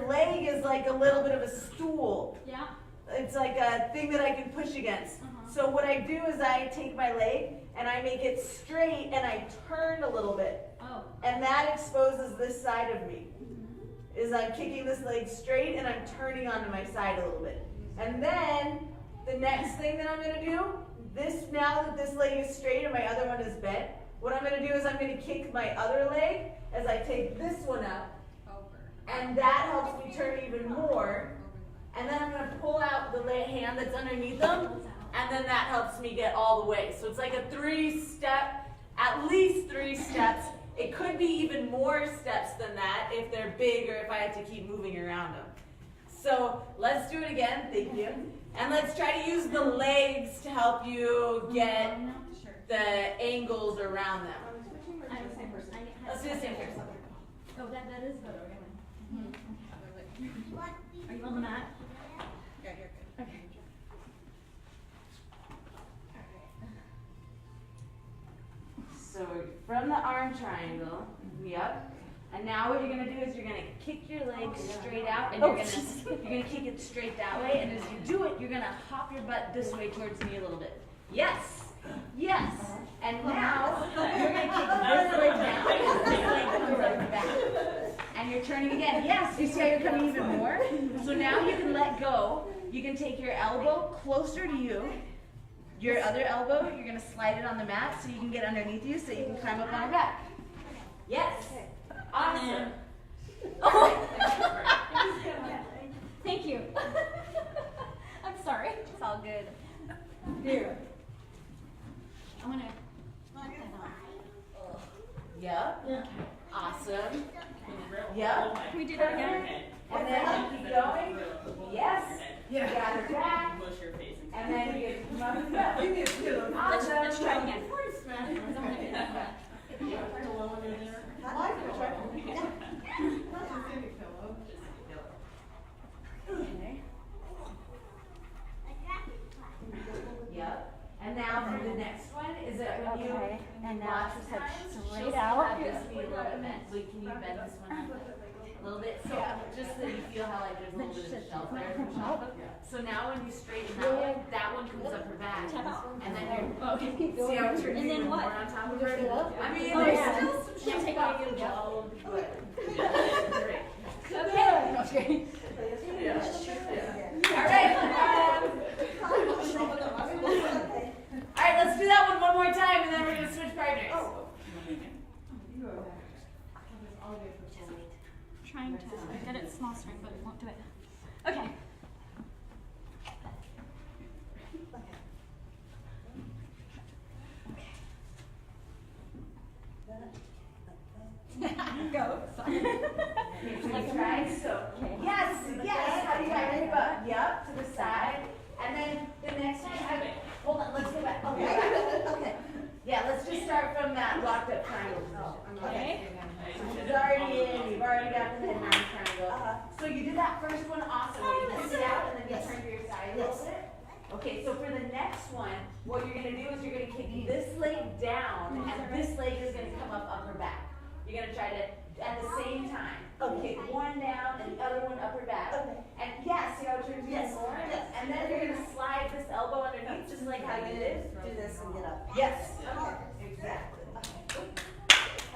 leg is like a little bit of a stool. Yeah. It's like a thing that I can push against. So what I do is I take my leg and I make it straight and I turn a little bit. Oh. And that exposes this side of me. Is I'm kicking this leg straight and I'm turning onto my side a little bit. And then the next thing that I'm going to do, now that this leg is straight and my other one is bent, what I'm going to do is I'm going to kick my other leg as I take this one up. And that helps me turn even more. And then I'm going to pull out the hand that's underneath them. And then that helps me get all the way. So it's like a 3-step, at least 3 steps. It could be even more steps than that if they're big or if I have to keep moving around them. So let's do it again. Thank you. And let's try to use the legs to help you get the angles around them. I'm the same person. Let's do the same person. Oh, that is better. Are you on the mat? Yeah, here. from the arm triangle. Yep. And now what you're gonna do is you're gonna kick your legs straight out, and you're gonna kick it straight that way. And as you do it, you're gonna hop your butt this way towards me a little bit. Yes. Yes. And now you're gonna kick this leg down. This leg comes up your back. And you're turning again. Yes. You see how you're coming even more? So now you can let go. You can take your elbow closer to you. Your other elbow, you're gonna slide it on the mat so you can get underneath you so you can climb up on your back. Yes. Awesome. Oh. Thank you. I'm sorry. It's all good. Here. I'm gonna. Yep. Awesome. Yep. Can we do that again? And then you keep going. Yes. Yeah. Gather back. Push your face. And then you come up and go. You need to do it. Let's Awesome. try again. Yep. And now for the next one, is it when you And now lots just of head times straight she'll out. have this be a little bit bent. Wait, can you bend this one up a little bit? So just so you feel how like there's a little bit of shelf there from shelf. So now when you straighten that one comes up her back. Tap out. And then you're Okay. see how it turns And then even what? more on top of her? I mean, Oh, there's yeah. still some And shelf take off. involved, but great. Okay. Okay. All right. All right, let's do that one more time, and then we're gonna switch partners. Trying to get it small string, but it won't do it. Okay. Go. Sorry. Okay, so you try. So yes, yes. How do you have your butt? Yep, to the side, and then the next one. Hold on, let's go back. Okay. Yeah, let's just start from that locked up triangle position. Okay. It's already in. You've already got the head and arm triangle. So you did that first one awesome. You can sit out and then you turn to your side a little bit. Okay, so for the next one, what you're gonna do is you're gonna kick this leg down, and this leg is gonna come up upper back. You're gonna try to at the same time. Kick one down and the other one upper back. And yeah, see how it turns even more? And then you're gonna slide this elbow underneath, just like how you did. Do this and get up. Yes. Exactly.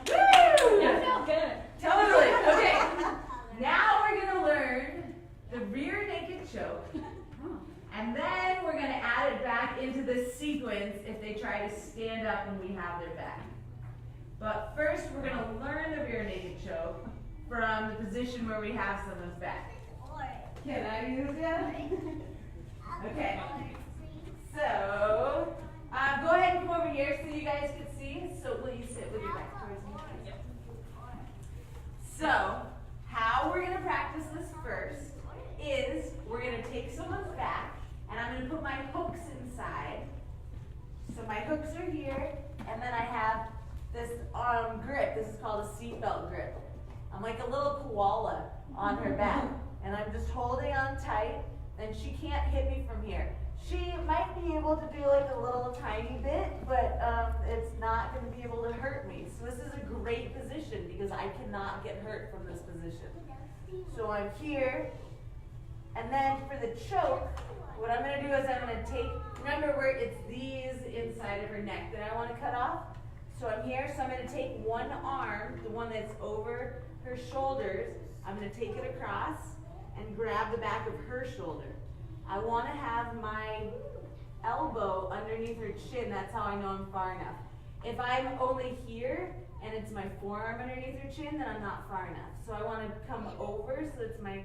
That Woo! felt good. Totally. Okay. Now we're gonna learn the rear naked choke. And then we're gonna add it back into the sequence if they try to stand up when we have their back. But first we're gonna learn the rear naked choke from the position where we have someone's back. Can I use it? Okay. So, go ahead and come over here so you guys can see. So will you sit with your back towards me? So, how we're gonna practice this first is we're gonna take someone's back and I'm gonna put my hooks inside. So my hooks are here, and then I have this grip. This is called a seatbelt grip. I'm like a little koala on her back, and I'm just holding on tight, and she can't hit me from here. She might be able to do like a little tiny bit, but it's not going to be able to hurt me. So this is a great position because I cannot get hurt from this position. So I'm here, and then for the choke, what I'm going to do is I'm going to take, remember where it's these inside of her neck that I want to cut off? So I'm here, so I'm going to take one arm, the one that's over her shoulders, I'm going to take it across and grab the back of her shoulder. I want to have my elbow underneath her chin, that's how I know I'm far enough. If I'm only here and it's my forearm underneath her chin, then I'm not far enough. So I want to come over so it's my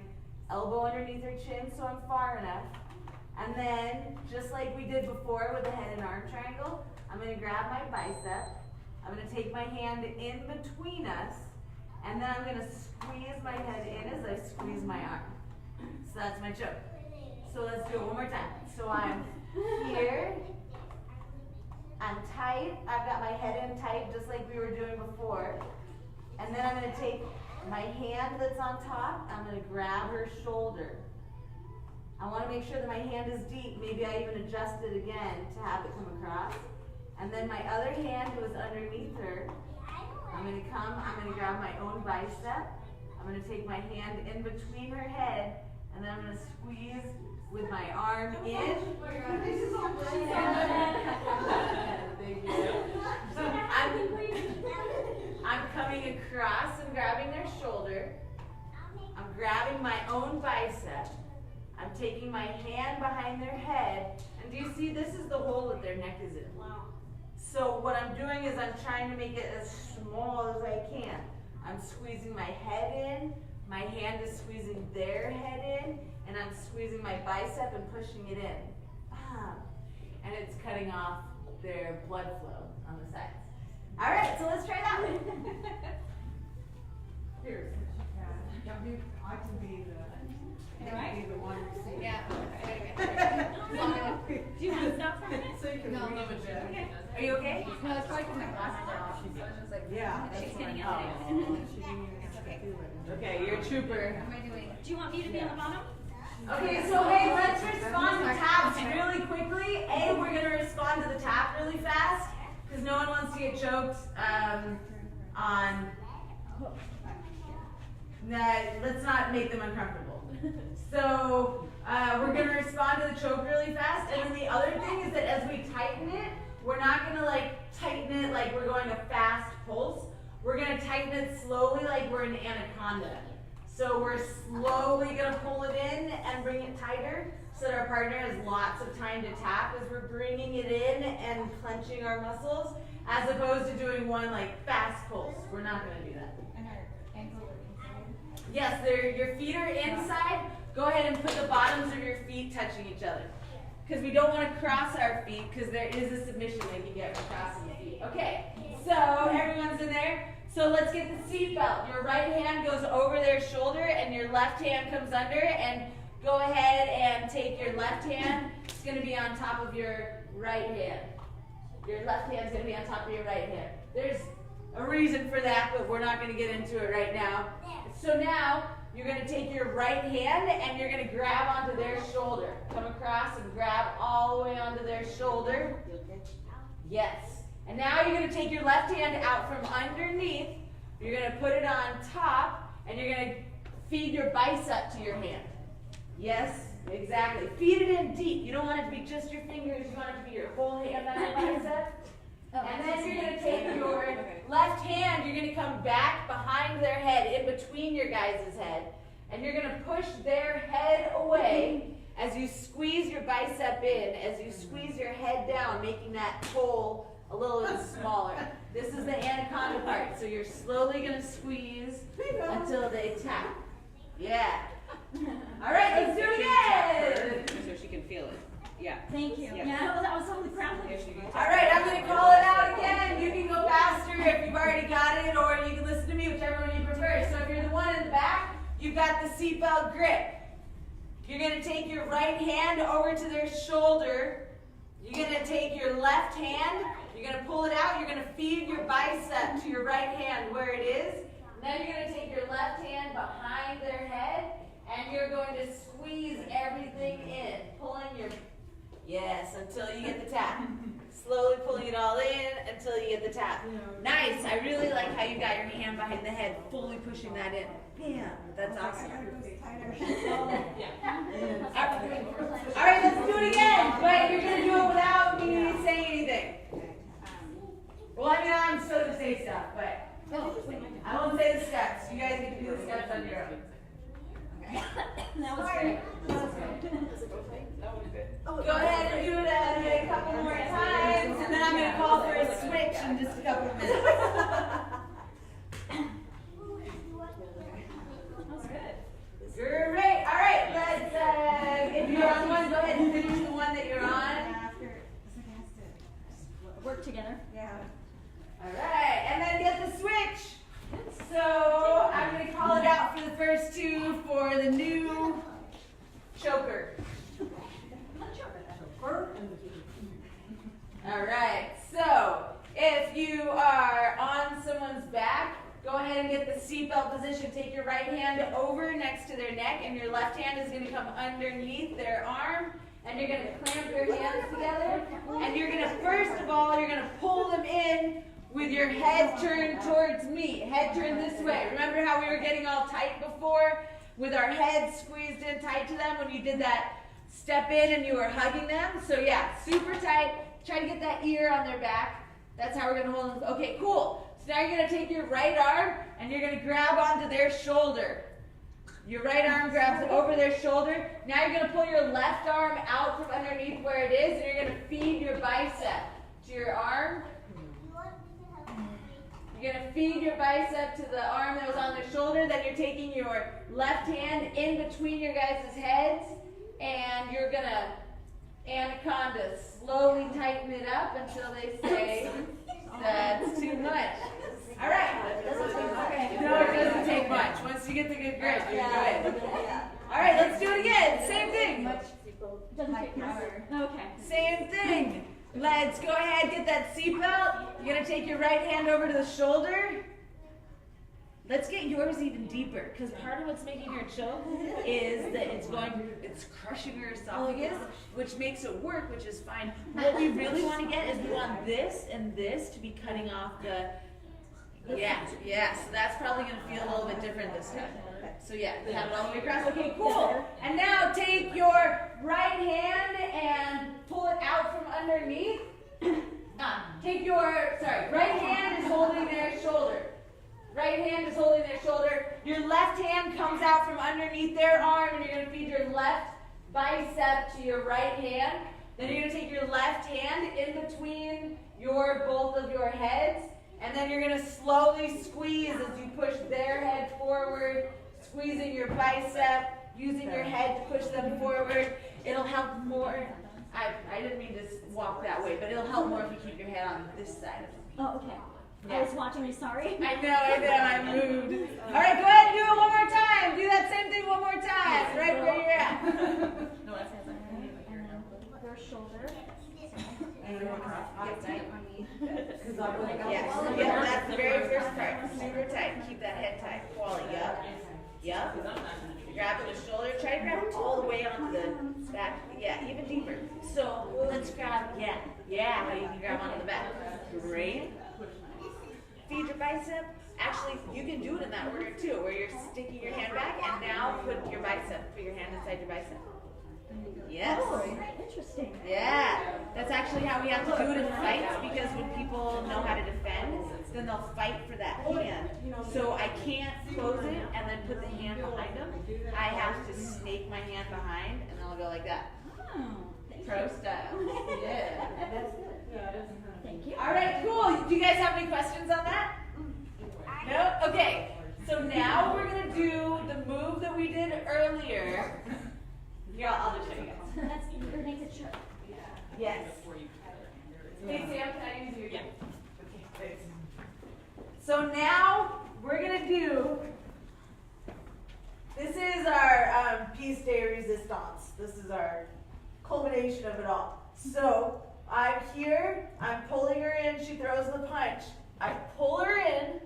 elbow underneath her chin, so I'm far enough. And then, just like we did before with the head and arm triangle, I'm going to grab my bicep. I'm going to take my hand in between us, and then I'm going to squeeze my head in as I squeeze my arm. So that's my choke. So let's do it one more time. So I'm here, I'm tight, I've got my head in tight just like we were doing before. And then I'm going to take my hand that's on top, I'm going to grab her shoulder. I want to make sure that my hand is deep. Maybe I even adjust it again to have it come across. And then my other hand was underneath her, I'm gonna grab my own bicep. I'm gonna take my hand in between her head, and then I'm gonna squeeze with my arm in. I'm coming across and grabbing their shoulder. I'm grabbing my own bicep. I'm taking my hand behind their head. And do you see this is the hole that their neck is in? So what I'm doing is I'm trying to make it as small as I can. I'm squeezing my head in. My hand is squeezing their head in. And I'm squeezing my bicep and pushing it in. Bam. And it's cutting off their blood flow on the sides. All right, so let's try that one. Here. I can be the one receiving. Yeah. Do you want to stop for a minute? So you can No, read no, it. okay. Are you okay? No, it's probably because my glasses are off. So I was just like, Yeah. she's getting Oh. it. She didn't even Okay. do it. Okay, you're a trooper. What am I doing? Do you want me to be on the bottom? Okay, so hey, let's respond to taps really quickly. A, we're gonna respond to the tap really fast because no one wants to get choked on. Nah, let's not make them uncomfortable. So we're gonna respond to the choke really fast, and then the other thing is that as we tighten it, we're not gonna like tighten it like we're going a fast pulse. We're gonna tighten it slowly like we're an anaconda. So we're slowly gonna pull it in and bring it tighter so that our partner has lots of time to tap as we're bringing it in and clenching our muscles, as opposed to doing one like fast pulse. We're not gonna do that. And our ankles are inside. Yes, your feet are inside. Go ahead and put the bottoms of your feet touching each other. Because we don't want to cross our feet because there is a submission they can get from crossing the feet. Okay, so everyone's in there. So let's get the seatbelt. Your right hand goes over their shoulder and your left hand comes under, and go ahead and take your left hand. It's going to be on top of your right hand. Your left hand's going to be on top of your right hand. There's a reason for that, but we're not going to get into it right now. So now you're going to take your right hand and you're going to grab onto their shoulder. Come across and grab all the way onto their shoulder. Yes. And now you're going to take your left hand out from underneath. You're going to put it on top, and you're going to feed your bicep to your hand. Yes, exactly. Feed it in deep. You don't want it to be just your fingers. You want it to be your whole hand on your bicep. And then you're going to take your left hand, you're going to come back behind their head, in between your guys' head, and you're going to push their head away as you squeeze your bicep in, as you squeeze your head down, making that hole a little bit smaller. This is the anaconda part, so you're slowly going to squeeze until they tap. Yeah. All right, let's do it again. So she can feel it. Yeah. Thank you. Yeah. Yeah, I was totally proud of you. All right, I'm going to call it out again. You can go faster if you've already got it, or you can listen to me, whichever one you prefer. So if you're the one in the back, you've got the seatbelt grip. You're going to take your right hand over to their shoulder. You're going to take your left hand. You're going to pull it out. You're going to feed your bicep to your right hand where it is. And then you're going to take your left hand behind their head, and you're going to squeeze everything in, pulling your... Yes, until you get the tap. Slowly pulling it all in until you get the tap. Nice. I really like how you got your hand behind the head, fully pushing that in. Bam. That's awesome. All right, let's do it again. But you're going to do it without me saying anything. Well, I mean, I'm still going to say stuff, but I won't say the steps. You guys get to do the steps on your own. That was great. Go ahead and do it a couple more times, and then I'm going to call for a switch in just a couple of minutes. Great. All right, let's, if you're on one, go ahead and finish the one that you're on. Work together. Yeah. All right, and then get the switch. So I'm going to call it out for the first two for the new choker. All right, so if you are on someone's back, go ahead and get the seatbelt position. Take your right hand over next to their neck, and your left hand is going to come underneath their arm, and you're going to clamp your hands together, and you're going to, first of all, you're going to pull them in with your head turned towards me. Head turned this way. Remember how we were getting all tight before? With our heads squeezed in tight to them when you did that step in and you were hugging them? So yeah, super tight. Try to get that ear on their back. That's how we're going to hold them. Okay, cool. So now you're going to take your right arm and you're going to grab onto their shoulder. Your right arm grabs over their shoulder. Now you're going to pull your left arm out from underneath where it is, and you're going to feed your bicep to your arm. You're going to feed your bicep to the arm that was on the shoulder. Then you're taking your left hand in between your guys' heads, and you're going to anaconda. Slowly tighten it up until they say, that's too much. All right. No, it doesn't take much. Once you get the good grip, you're good. All right, let's do it again. Same thing. Doesn't take much. Okay. Same thing. Let's go ahead, get that seatbelt. You're going to take your right hand over to the shoulder. Let's get yours even deeper, because part of what's making her choke is that it's crushing her esophagus, which makes it work, which is fine. What we really want to get is we want this and this to be cutting off the, yeah, so that's probably going to feel a little bit different this time. So yeah, have it all the way across. Okay, cool. And now take your right hand and pull it out from underneath. Right hand is holding their shoulder. Right hand is holding their shoulder. Your left hand comes out from underneath their arm, and you're going to feed your left bicep to your right hand. Then you're going to take your left hand in between both of your heads, and then you're going to slowly squeeze as you push their head forward, squeezing your bicep, using your head to push them forward. It'll help more. I didn't mean to walk that way, but it'll help more if you keep your head on this side of me. Oh, okay. I was watching you, sorry. I know, I moved. All right, go ahead and do it one more time. Do that same thing one more time, right where you're at. Their shoulder. Yeah, that's the very first part. Super tight. Keep that head tight. Quality, yup. Grab the shoulder. Try to grab it all the way onto the back. Yeah, even deeper. So let's grab, how you can grab onto the back. Great. Feed your bicep. Actually, you can do it in that order too, where you're sticking your hand back and now put your hand inside your bicep. Yes. Oh, interesting. Yeah. That's actually how we have to do it in fights, because when people know how to defend, then they'll fight for that hand. So I can't close it and then put the hand behind them. I have to snake my hand behind, and then I'll go like that. Oh, Pro style. Yeah. that's good. Thank you. All right, cool. Do you guys have any questions on that? No? Okay. So now we're going to do the move that we did earlier. Yeah, I'll just show you guys. That's your naked shirt. Yes. Hey, Sam, can I use you? Yeah. Okay, thanks. So now we're going to do, this is our piece de resistance. This is our culmination of it all. So I'm here, I'm pulling her in, she throws the punch. I pull her in.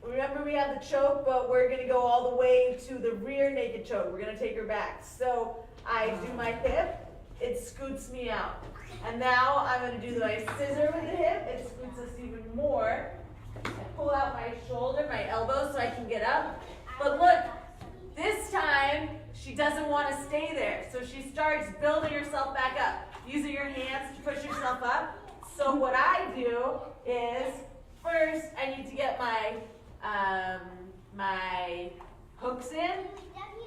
Remember, we have the choke, but we're going to go all the way to the rear naked choke. We're going to take her back. So I do my hip, it scoots me out. And now I'm going to do my scissor with the hip, it scoots us even more. I pull out my shoulder, my elbow, so I can get up. But look, this time, she doesn't want to stay there. So she starts building herself back up, using her hands to push herself up. So what I do is, first, I need to get my hooks in.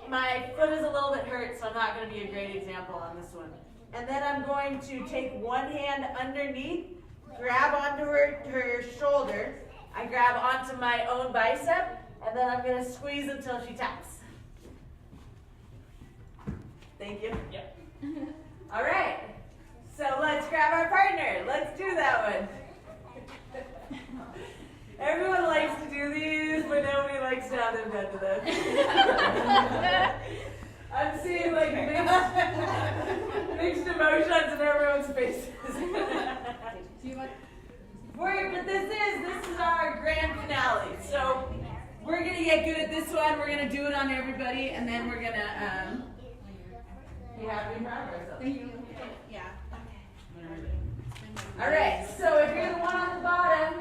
My foot is a little bit hurt, so I'm not going to be a great example on this one. And then I'm going to take one hand underneath, grab onto her shoulder. I grab onto my own bicep, and then I'm going to squeeze until she taps. Thank you. Yep. All right. So let's grab our partner. Let's do that one. Everyone likes to do these, but nobody likes to have them done to them. I'm seeing like mixed emotions in everyone's faces. But this is our grand finale. So we're gonna get good at this one. We're gonna do it on everybody, and then we're gonna be happy and proud of ourselves. Thank you. Yeah. All right, so if you're the one on the bottom,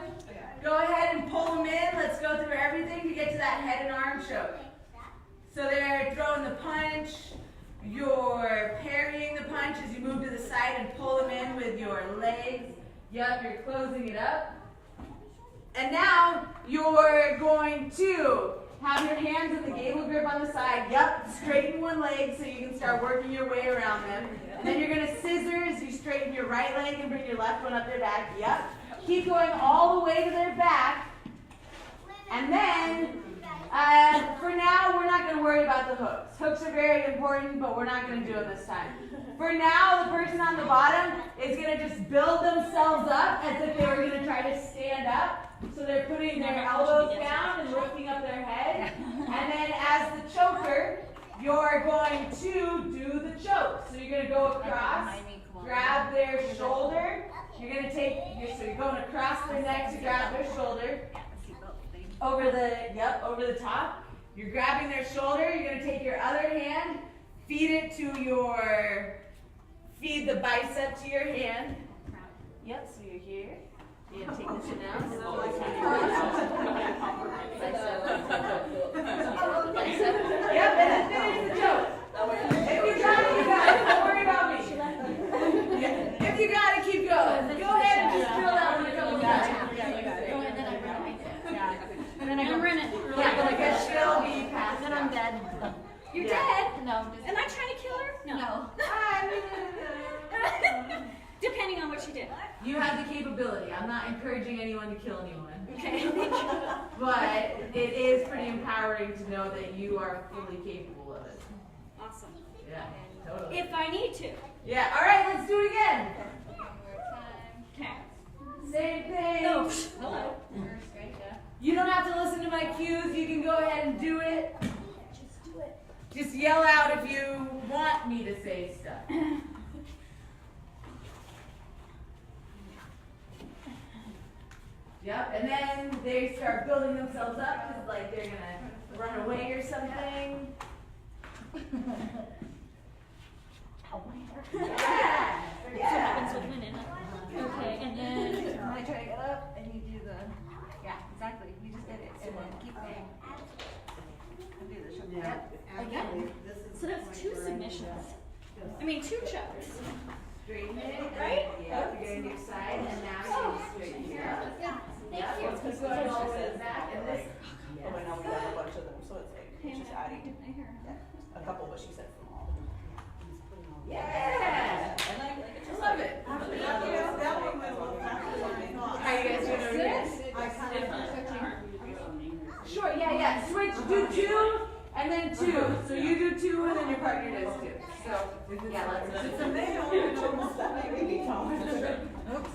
go ahead and pull them in. Let's go through everything to get to that head and arm choke. So they're throwing the punch, you're parrying the punch as you move to the side and pull them in with your legs. Yup, you're closing it up. And now you're going to have your hands in the gable grip on the side. Yup, straighten one leg so you can start working your way around them. And then you're going to scissors. You straighten your right leg and bring your left one up their back. Yup. Keep going all the way to their back. And then, for now, we're not going to worry about the hooks. Hooks are very important, but we're not going to do them this time. For now, the person on the bottom is going to just build themselves up as if they were going to try to stand up. So they're putting their elbows down and lifting up their head. And then as the choker, you're going to do the choke. So you're going to go across, grab their shoulder. You're going to so you're going across their neck to grab their shoulder. Over the top. You're grabbing their shoulder. You're going to take your other hand, feed the bicep to your hand. Yep, so you're here. You're going to take this now. Yep, and then finish the choke. If you got it, you got it. Don't worry about me. If you got it, keep going. Go ahead and just drill that one a couple times. And then I run it. Yeah, but I guess she'll be passed. Then I'm dead. You're dead? No. Am I trying to kill her? No. Depending on what she did. You have the capability. I'm not encouraging anyone to kill anyone. Okay. But it is pretty empowering to know that you are fully capable of it. Awesome. Yeah, totally. If I need to. Yeah, all right, let's do it again. Okay. Same thing. Oh, hello. You don't have to listen to my cues. You can go ahead and do it. Just do it. Just yell out if you want me to say stuff. Yep, and then they start building themselves up because like they're gonna run away or something. Yeah. What happens with women? Okay, and then When I try to get up and you do exactly. You just did it and then keep going. And do the shoulder. again. So that's 2 submissions. I mean 2 chokes. Straighten it, Right? Yep, you're gonna do side, and now you're gonna straighten it up. Thank Yep, you. keep going all the way back, and this. Oh, and now we have a bunch of them, so it's like, it's just adding a couple, but she said from all. Yeah! And like it's I just love it. That one was a little faster than I thought. How you guys doing over here? I kind of Sure, yeah. Switch, do 2, and then 2. So you do 2, and then your partner does 2. So, yeah, let's It's a male, and almost that made me talk. Oops.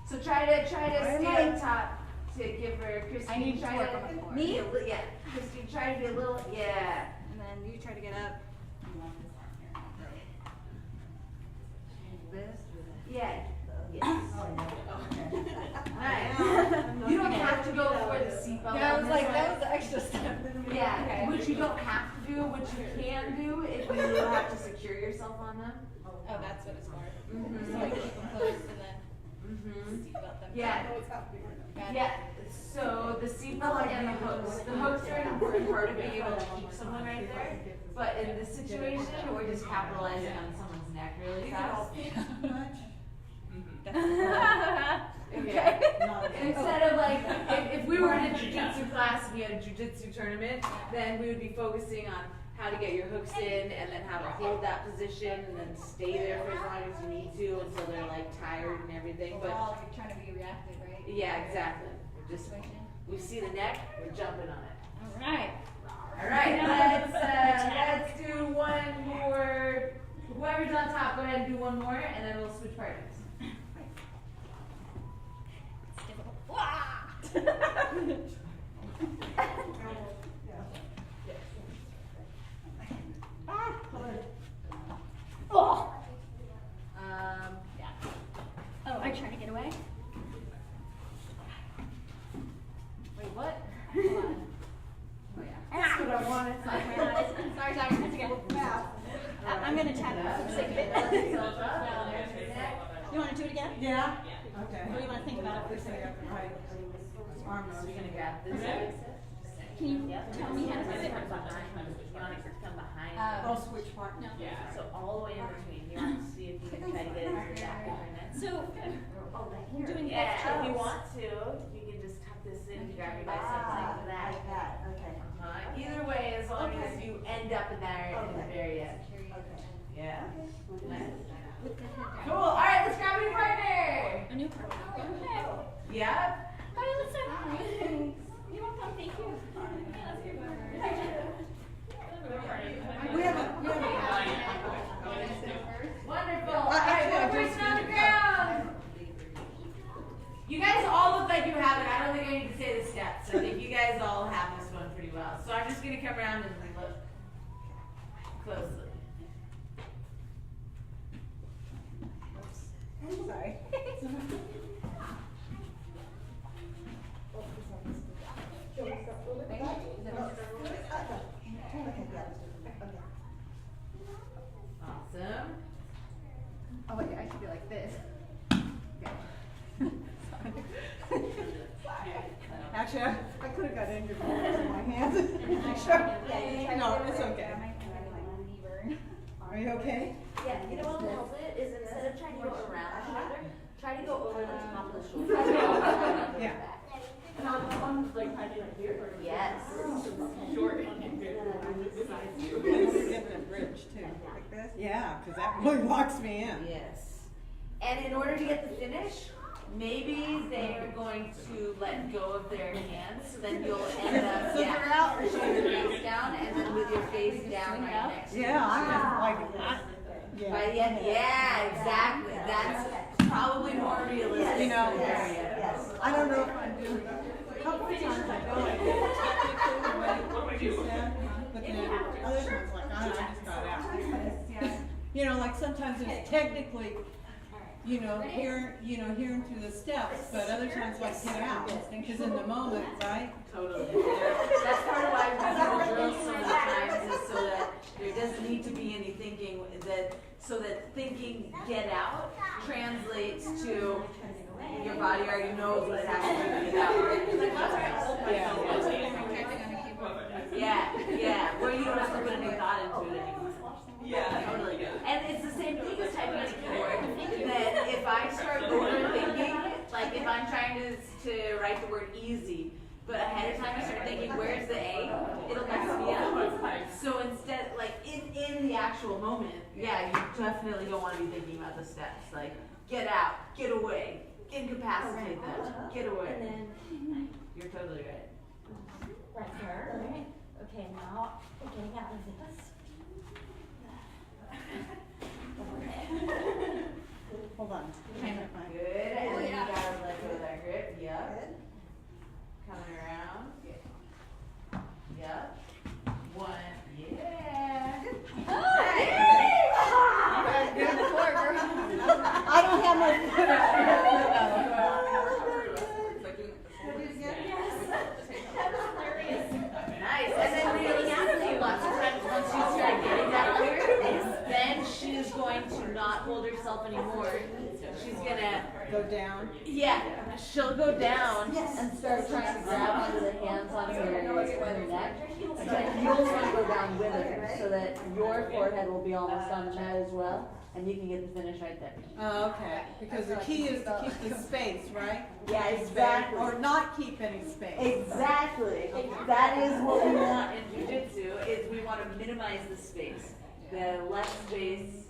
So try to stay up top to give her Christine. I need to try work on the floor. Me? Yeah. Christine, try to be a little. Yeah. And then you try to get up. This. Yeah. Yes. Nice. You don't have to go for the seatbelt. Yeah, I on was this like, one. that was the extra step. Yeah. Okay. Which you don't have to do. Which you can do if you have to secure yourself on them. Oh, that's what it's for. Mhm. So I keep them close and then Mhm. seatbelt them. Yeah. Got it. Yeah, so the seatbelt and the hooks. The hooks are an important part of being able to keep someone right there. But in this situation, we're just capitalizing on someone's neck really fast. Okay. Instead of like, if we were in a jiu-jitsu class, we had a jiu-jitsu tournament, then we would be focusing on how to get your hooks in and then how to hold that position and then stay there for as long as you need to until they're like tired and everything. We're But all like trying to be reactive, right? yeah, exactly. We're just, we see the neck, we're jumping on it. Alright. All right, let's do one more. Whoever's on top, go ahead and do one more, and then we'll switch partners. It's difficult. Wah! Oh! Yeah. Oh, I'm trying to get away. Wait, what? Hold on. That's what I wanted. Sorry, sorry. yet? Yeah? Okay. What do you want to think about it? First I got the right arm So motion. you're gonna grab this side. Can you tell me how to do it? Come behind. You want it to come behind. Oh, switch part. No. Yeah, so all the way in between. You want to see if you can try to get it to the back of her neck. So, we're doing Yeah, both if you toes. want to, you can just tuck this in, grab your biceps like that. Like that, okay. Either way, as long as you end up in there in the very end. Okay. Yeah. Nice. With the head down. Cool. All right, let's grab a new partner. A new partner. Okay. Yep. Hi, Alyssa. You're welcome. Thank you. Yeah, that's good. We have a. Wonderful. All right, one person on the ground. You guys all look like you have it. I don't think I need to say the steps. I think you guys all have this one pretty well. So I'm just gonna come around and look closely. Sorry. Awesome. Oh wait, I should be like this. Actually, I could have got injured with my hands. Sure. No, it's okay. Are you okay? Yeah, you know what will help it is instead of trying to go around the shoulder, try to go over the top of the shoulder. Yeah. Yes. You're getting a bridge too. Like this? Yeah, because that really locks me in. Yes. And in order to get the finish, maybe they are going to let go of their hands, so then you'll end up, Scissor out. pushing your face down, and then with your face down right next to Yeah, I'm like, By the end, yeah, exactly. That's probably more realistic. You know, yes. I don't know if I'm doing a couple of times I know I did technically what you said, but then other times like I just got out. You know, like sometimes it's technically, hearing through the steps, but other times like get out, because in the moment, right? Totally. That's part of why we do the drills so many times is so that there doesn't need to be any thinking so that thinking get out translates to your body already knows what it has to do to get out. Yeah, where you don't have to put any thought into it anymore. Yeah, totally. And it's the same thing as typing on a keyboard, that if I start overthinking, like if I'm trying to write the word easy, but ahead of time I start thinking, where's the A? It'll mess me up. So instead, like in the actual moment, yeah, you definitely don't want to be thinking about the steps. Like, get out, get away, incapacitate them, get away. You're totally right. Right there. Right. Okay, now we're getting out of this. Hold on. Good, and then you gotta let go of that grip, yep. Coming around. Yep. One, yeah. You're in the floor, girl. I don't have my foot Nice, and then realistically, lots of times once you start getting that clear, then she's going to not hold herself anymore. She's gonna, go down. yeah, she'll go down and start trying to grab onto the hands on her neck. But you'll want to go down with her so that your forehead will be almost on the mat as well, and you can get the finish right there. Oh, okay. Because the key is to keep the space, right? Yeah, exactly. Or not keep any space. Exactly. That is what we want in jiu-jitsu, is we want to minimize the space. The less space.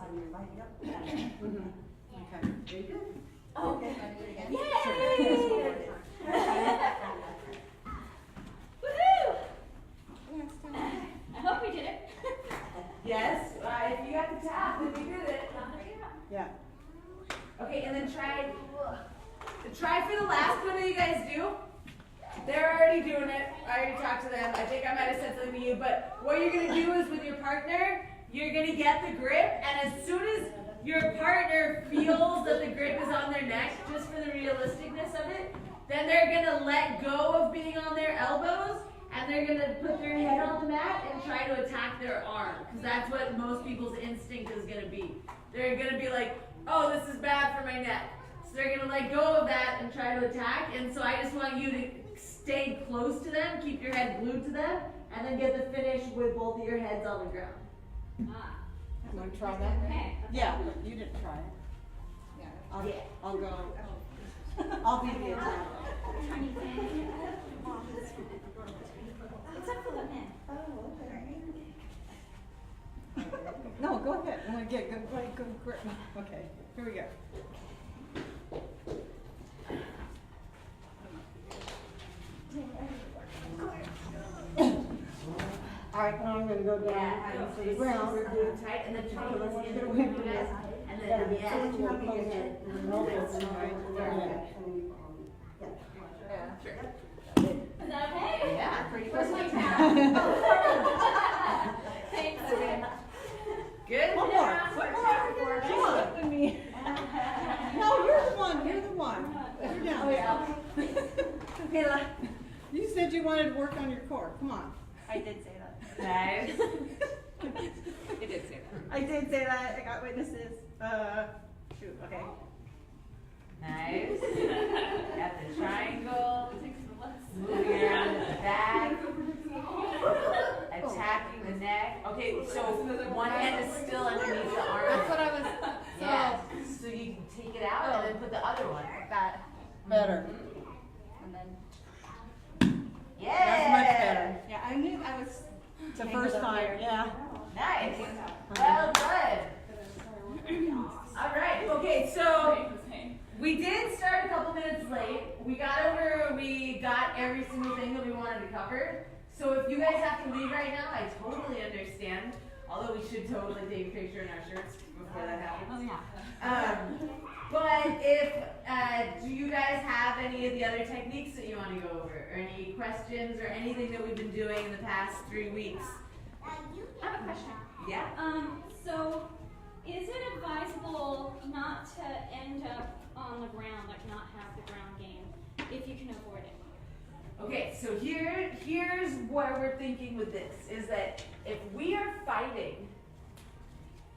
Mhm. Okay. Oh, okay. Yay! Woohoo! I hope we did it. Yes, if you got the tap, then you did it. Yeah. Okay, and then try for the last one that you guys do. They're already doing it. I already talked to them. I think I might have said something to you, but what you're gonna do is with your partner, you're gonna get the grip, and as soon as your partner feels that the grip is on their neck, just for the realisticness of it, then they're gonna let go of being on their elbows, and they're gonna put their head on the mat and try to attack their arm, because that's what most people's instinct is gonna be. They're gonna be like, oh, this is bad for my neck. So they're gonna let go of that and try to attack. And so I just want you to stay close to them, keep your head glued to them, and then get the finish with both of your heads on the ground. You want to try that? Okay. Yeah, but you didn't try it. Yeah. I'll go. I'll be the attacker. Except for the men. No, go ahead. I want to get good. Okay, here we go. All right, now I'm going to go down to the ground. Super glued tight, and then try to let's get away from you guys. And then at the end, you'll put your head in the middle. Is that okay? Yeah, pretty Where's close. my towel? Thanks. Good. One more. Come on. No, you're the one. You're the one. You're down. Oh, yeah. Okay, You said you wanted to work on your core. Come on. I did say that. Nice. It did say that. I did say that. I got witnesses. Shoot. Okay. Nice. Got the triangle. Moving around the back. Attacking the neck. Okay, so one hand is still underneath the arm. That's what I was. Yeah. So you can take it out and then put the other one. That. Better. And then. Yeah. That's much better. Yeah, I knew I was. It's the first time. Yeah. Nice. Well done. All right. Okay, so we did start a couple minutes late. We got every single thing that we wanted to cover. So if you guys have to leave right now, I totally understand. Although we should totally take a picture in our shirts before that happens. Oh yeah. But if do you guys have any of the other techniques that you want to go over, or any questions, or anything that we've been doing in the past 3 weeks? I have a question. Yeah. So is it advisable not to end up on the ground, like not have the ground game, if you can avoid it? Okay, so here's where we're thinking with this, is that if we are fighting,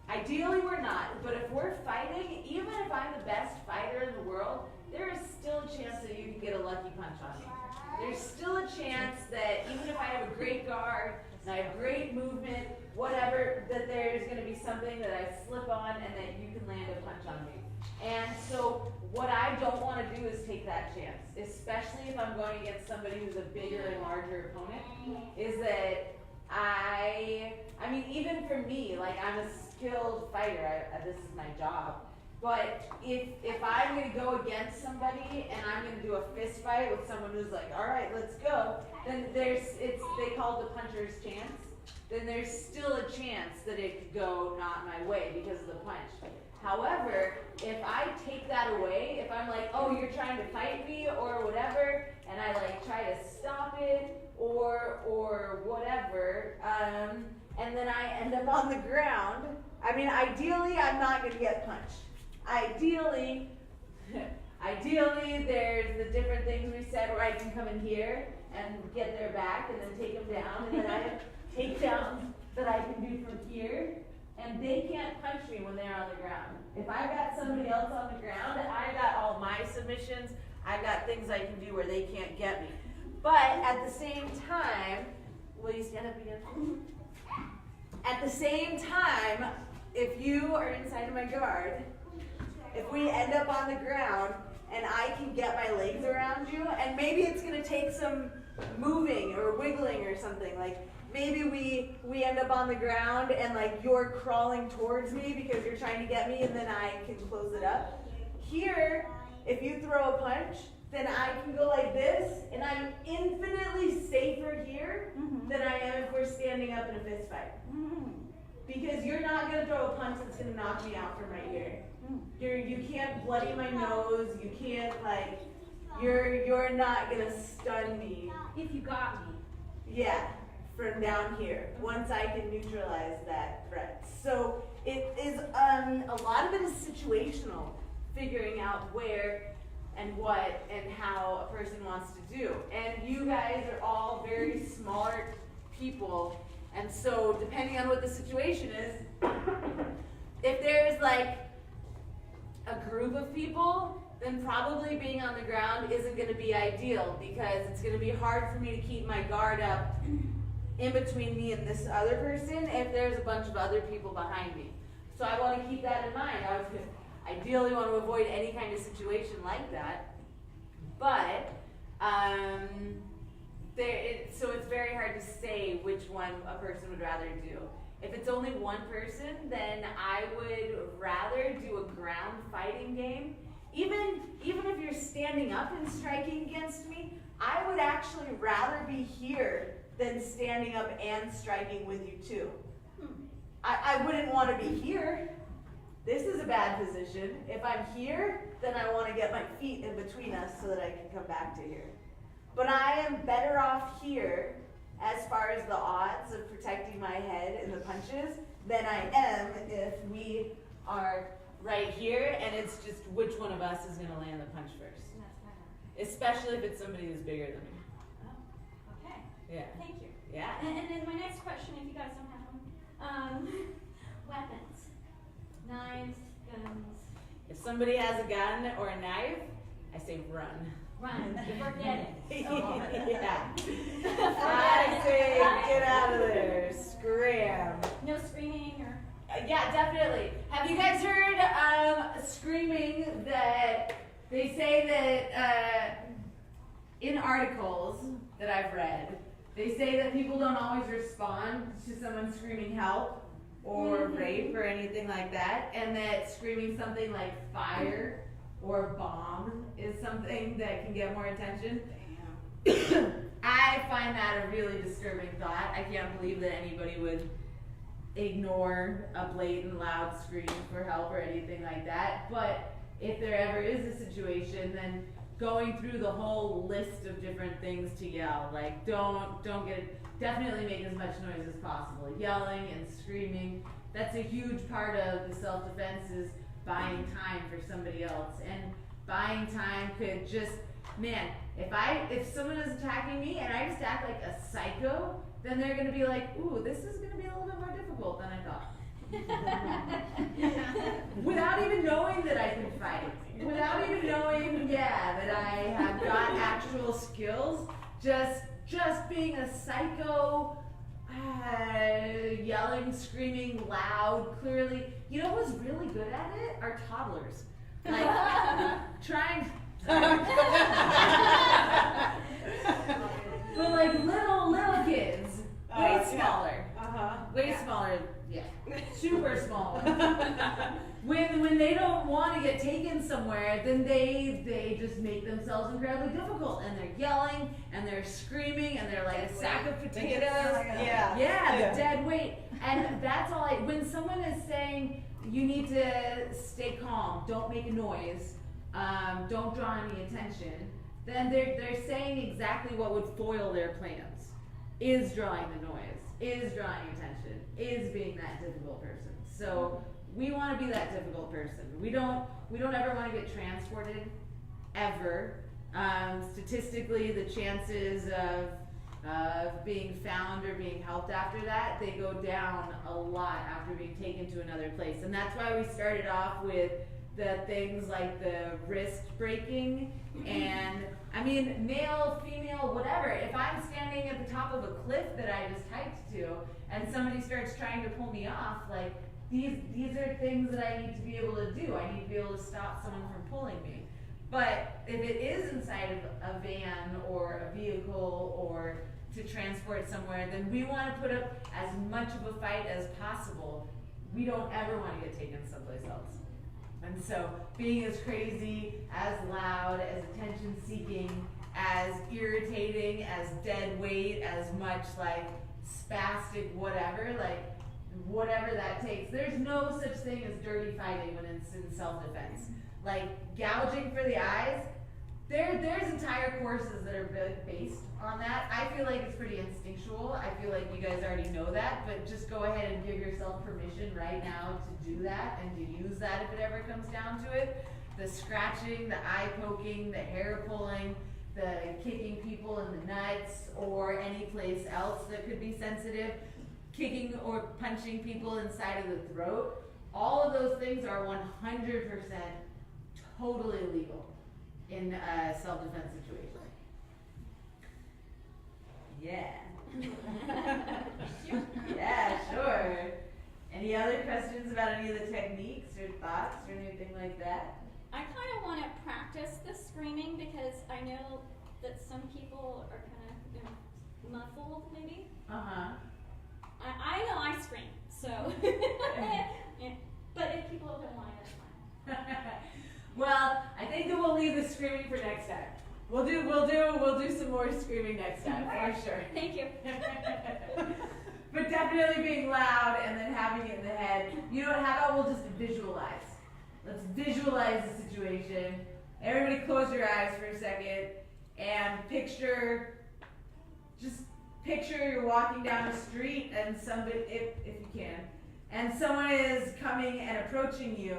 ideally we're not, but if we're fighting, even if I'm the best fighter in the world, there is still a chance that you can get a lucky punch on me. There's still a chance that even if I have a great guard, and I have great movement, whatever, that there's going to be something that I slip on and that you can land a punch on me. And so what I don't want to do is take that chance, especially if I'm going against somebody who's a bigger and larger opponent, is that I mean, even for me, like, I'm a skilled fighter, this is my job, but if I'm going to go against somebody and I'm going to do a fist fight with someone who's like, all right, let's go, then they call it the puncher's chance, then there's still a chance that it could go not my way because of the punch. However, if I take that away, if I'm like, oh, you're trying to fight me or whatever, and I like try to stop it or whatever, and then I end up on the ground, I mean, ideally, I'm not going to get punched. Ideally, there's the different things we said where I can come in here and get their back and then take them down, and then I have takedowns that I can do from here. And they can't punch me when they're on the ground. If I've got somebody else on the ground, I've got all my submissions, I've got things I can do where they can't get me. But at the same time, will you stand up again? At the same time, if you are inside of my guard, if we end up on the ground and I can get my legs around you, and maybe it's gonna take some moving or wiggling or something, like, maybe we end up on the ground and like you're crawling towards me because you're trying to get me and then I can close it up. Here, if you throw a punch, then I can go like this and I'm infinitely safer here than I am if we're standing up in a fist fight. Because you're not going to throw a punch that's going to knock me out from my ear. You can't bloody my nose, you can't like, you're not going to stun me. If you got me. Yeah. From down here, once I can neutralize that threat. So it is, a lot of it is situational, figuring out where and what and how a person wants to do. And you guys are all very smart people, and so depending on what the situation is, if there's like a group of people, then probably being on the ground isn't going to be ideal, because it's going to be hard for me to keep my guard up in between me and this other person if there's a bunch of other people behind me. So I want to keep that in mind. I would ideally want to avoid any kind of situation like that. But, so it's very hard to say which one a person would rather do. If it's only one person, then I would rather do a ground fighting game. Even if you're standing up and striking against me, I would actually rather be here than standing up and striking with you too. I wouldn't want to be here. This is a bad position. If I'm here, then I want to get my feet in between us so that I can come back to here. But I am better off here as far as the odds of protecting my head in the punches than I am if we are right here and it's just which one of us is going to land the punch first. Especially if it's somebody who's bigger than me. Oh, okay. Yeah. Thank you. Yeah. And then my next question, if you guys don't have them, weapons, knives, guns. If somebody has a gun or a knife, I say run. Run. Forget it. Yeah. I say get out of there. Scram. No screaming or. Yeah, definitely. Have you guys heard screaming that they say that in articles that I've read, they say that people don't always respond to someone screaming help or rape or anything like that, and that screaming something like fire or bomb is something that can get more attention. I find that a really disturbing thought. I can't believe that anybody would ignore a blatant loud scream for help or anything like that. But if there ever is a situation, then going through the whole list of different things to yell, like definitely make as much noise as possible. Yelling and screaming, that's a huge part of the self-defense, is buying time for somebody else. And buying time could just, man, if someone is attacking me and I just act like a psycho, then they're gonna be like, ooh, this is gonna be a little bit more difficult than I thought. Without even knowing that I can fight. Without even knowing, that I have got actual skills. Just being a psycho, yelling, screaming, loud, clearly. You know who's really good at it? Are toddlers. Like, trying. But like little kids, way smaller. Way smaller, yeah. Super small. When they don't want to get taken somewhere, then they just make themselves incredibly difficult, and they're yelling and they're screaming and they're like a sack of potatoes. Yeah, the dead weight. And that's all when someone is saying you need to stay calm, don't make a noise, don't draw any attention, then they're saying exactly what would foil their plans. Is drawing the noise, is drawing attention, is being that difficult person. So we want to be that difficult person. We don't ever want to get transported, ever. Statistically, the chances of being found or being helped after that, they go down a lot after being taken to another place. And that's why we started off with the things like the wrist breaking and, I mean, male, female, whatever. If I'm standing at the top of a cliff that I just hiked to and somebody starts trying to pull me off, like, these are things that I need to be able to do. I need to be able to stop someone from pulling me. But if it is inside of a van or a vehicle or to transport somewhere, then we want to put up as much of a fight as possible. We don't ever want to get taken someplace else. And so being as crazy, as loud, as attention seeking, as irritating, as dead weight, as much like spastic whatever, like whatever that takes. There's no such thing as dirty fighting when it's in self-defense. Like gouging for the eyes, there's entire courses that are based on that. I feel like it's pretty instinctual. I feel like you guys already know that, but just go ahead and give yourself permission right now to do that and to use that if it ever comes down to it. The scratching, the eye poking, the hair pulling, the kicking people in the nuts or any place else that could be sensitive, kicking or punching people inside of the throat. All of those things are 100% totally illegal in a self-defense situation. Yeah. Yeah, sure. Any other questions about any of the techniques or thoughts or anything like that? I kind of want to practice the screaming because I know that some people are kind of muffled, maybe. Uh-huh. I know I scream, so. Yeah. But if people don't want it, that's fine. Well, I think that we'll leave the screaming for next time. We'll do some more screaming next time, for sure. Thank you. But definitely being loud and then having it in the head. You know what, how about we'll just visualize. Let's visualize the situation. Everybody close your eyes for a second and picture you're walking down the street and somebody, if you can, and someone is coming and approaching you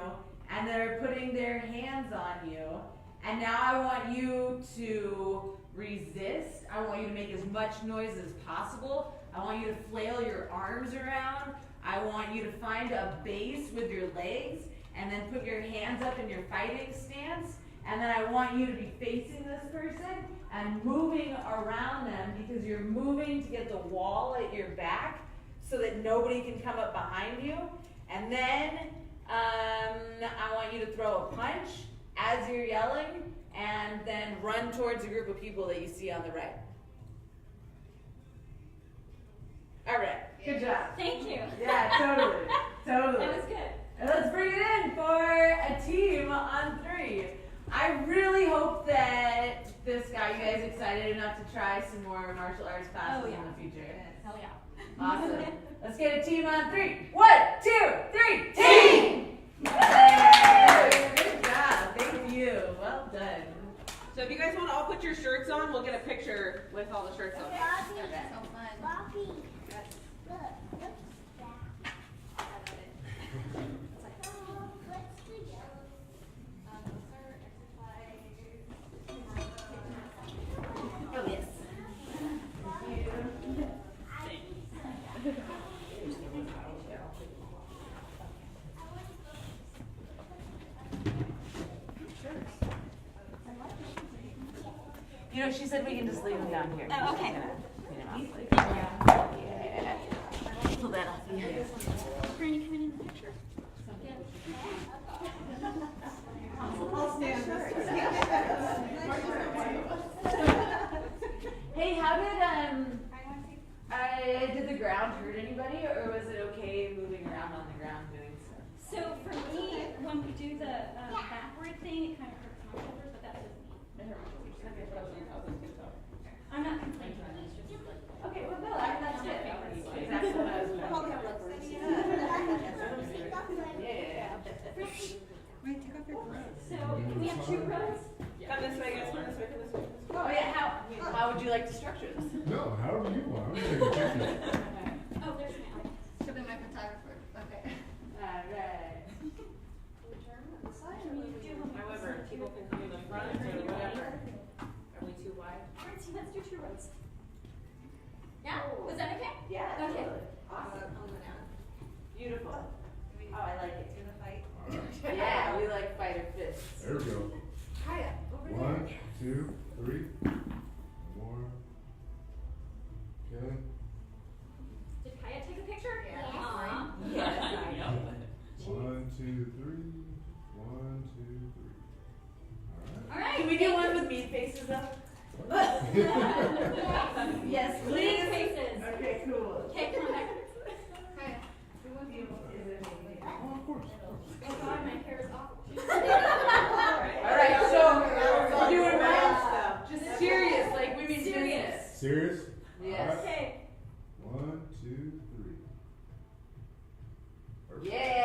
and they're putting their hands on you. And now I want you to resist. I want you to make as much noise as possible. I want you to flail your arms around. I want you to find a base with your legs and then put your hands up in your fighting stance. And then I want you to be facing this person and moving around them because you're moving to get the wall at your back so that nobody can come up behind you. And then I want you to throw a punch as you're yelling, and then run towards a group of people that you see on the right. All right, good job. Thank you. Yeah, totally. That was good. And let's bring it in for a team on 3. I really hope that this got you guys excited enough to try some more martial arts classes in the future. Hell yeah. Awesome. Let's get a team on 3. 1, 2, 3, team! Yay! Good job. Thank you. Well done. So if you guys want to all put your shirts on, we'll get a picture with all the shirts on. Bobby. Oh, yes. You know, she said we can just leave them down here. Oh, okay. Yeah. Pull that off. Granny coming in the picture. I'll stand this way. Hey, how did the ground hurt anybody, or was it okay moving around on the ground doing stuff? So for me, when we do the backward thing, it kind of hurts my shoulders, but that doesn't mean. I'm not complaining about it. It's just like, Okay, well, no, that's it. That's what I was Yeah. Wait, take off your gloves. so we have 2 rows. Come this way, guys. Come this way. Come this way. Oh yeah, how would you like to structure this? No, however you want. I'm taking pictures. Oh, there's Mal. She'll be my photographer. Okay. Alright. However, people can come in the front or whatever. Are we too wide? Alright, so let's do 2 rows. Yeah? Was that okay? Yeah, Okay. totally. Awesome. Beautiful. Oh, I like it. All right. Yeah, we like fighter fists. There we go. Hiya, over 1, 2, 3. More. Okay. Did Kaya take a picture? Yeah. Aw. Yes, I know. 1, 2, 3. 1, 2, 3. All right. Alright. Can we do one with meat faces though? Yes, Lean please. faces. Okay, cool. Okay, come on back. Oh, of course. Oh god, my hair is awful. Alright, so we're doing round just serious, like we mean Serious. business. Serious? Yes. Okay. 1, 2, 3. Perfect. Yeah.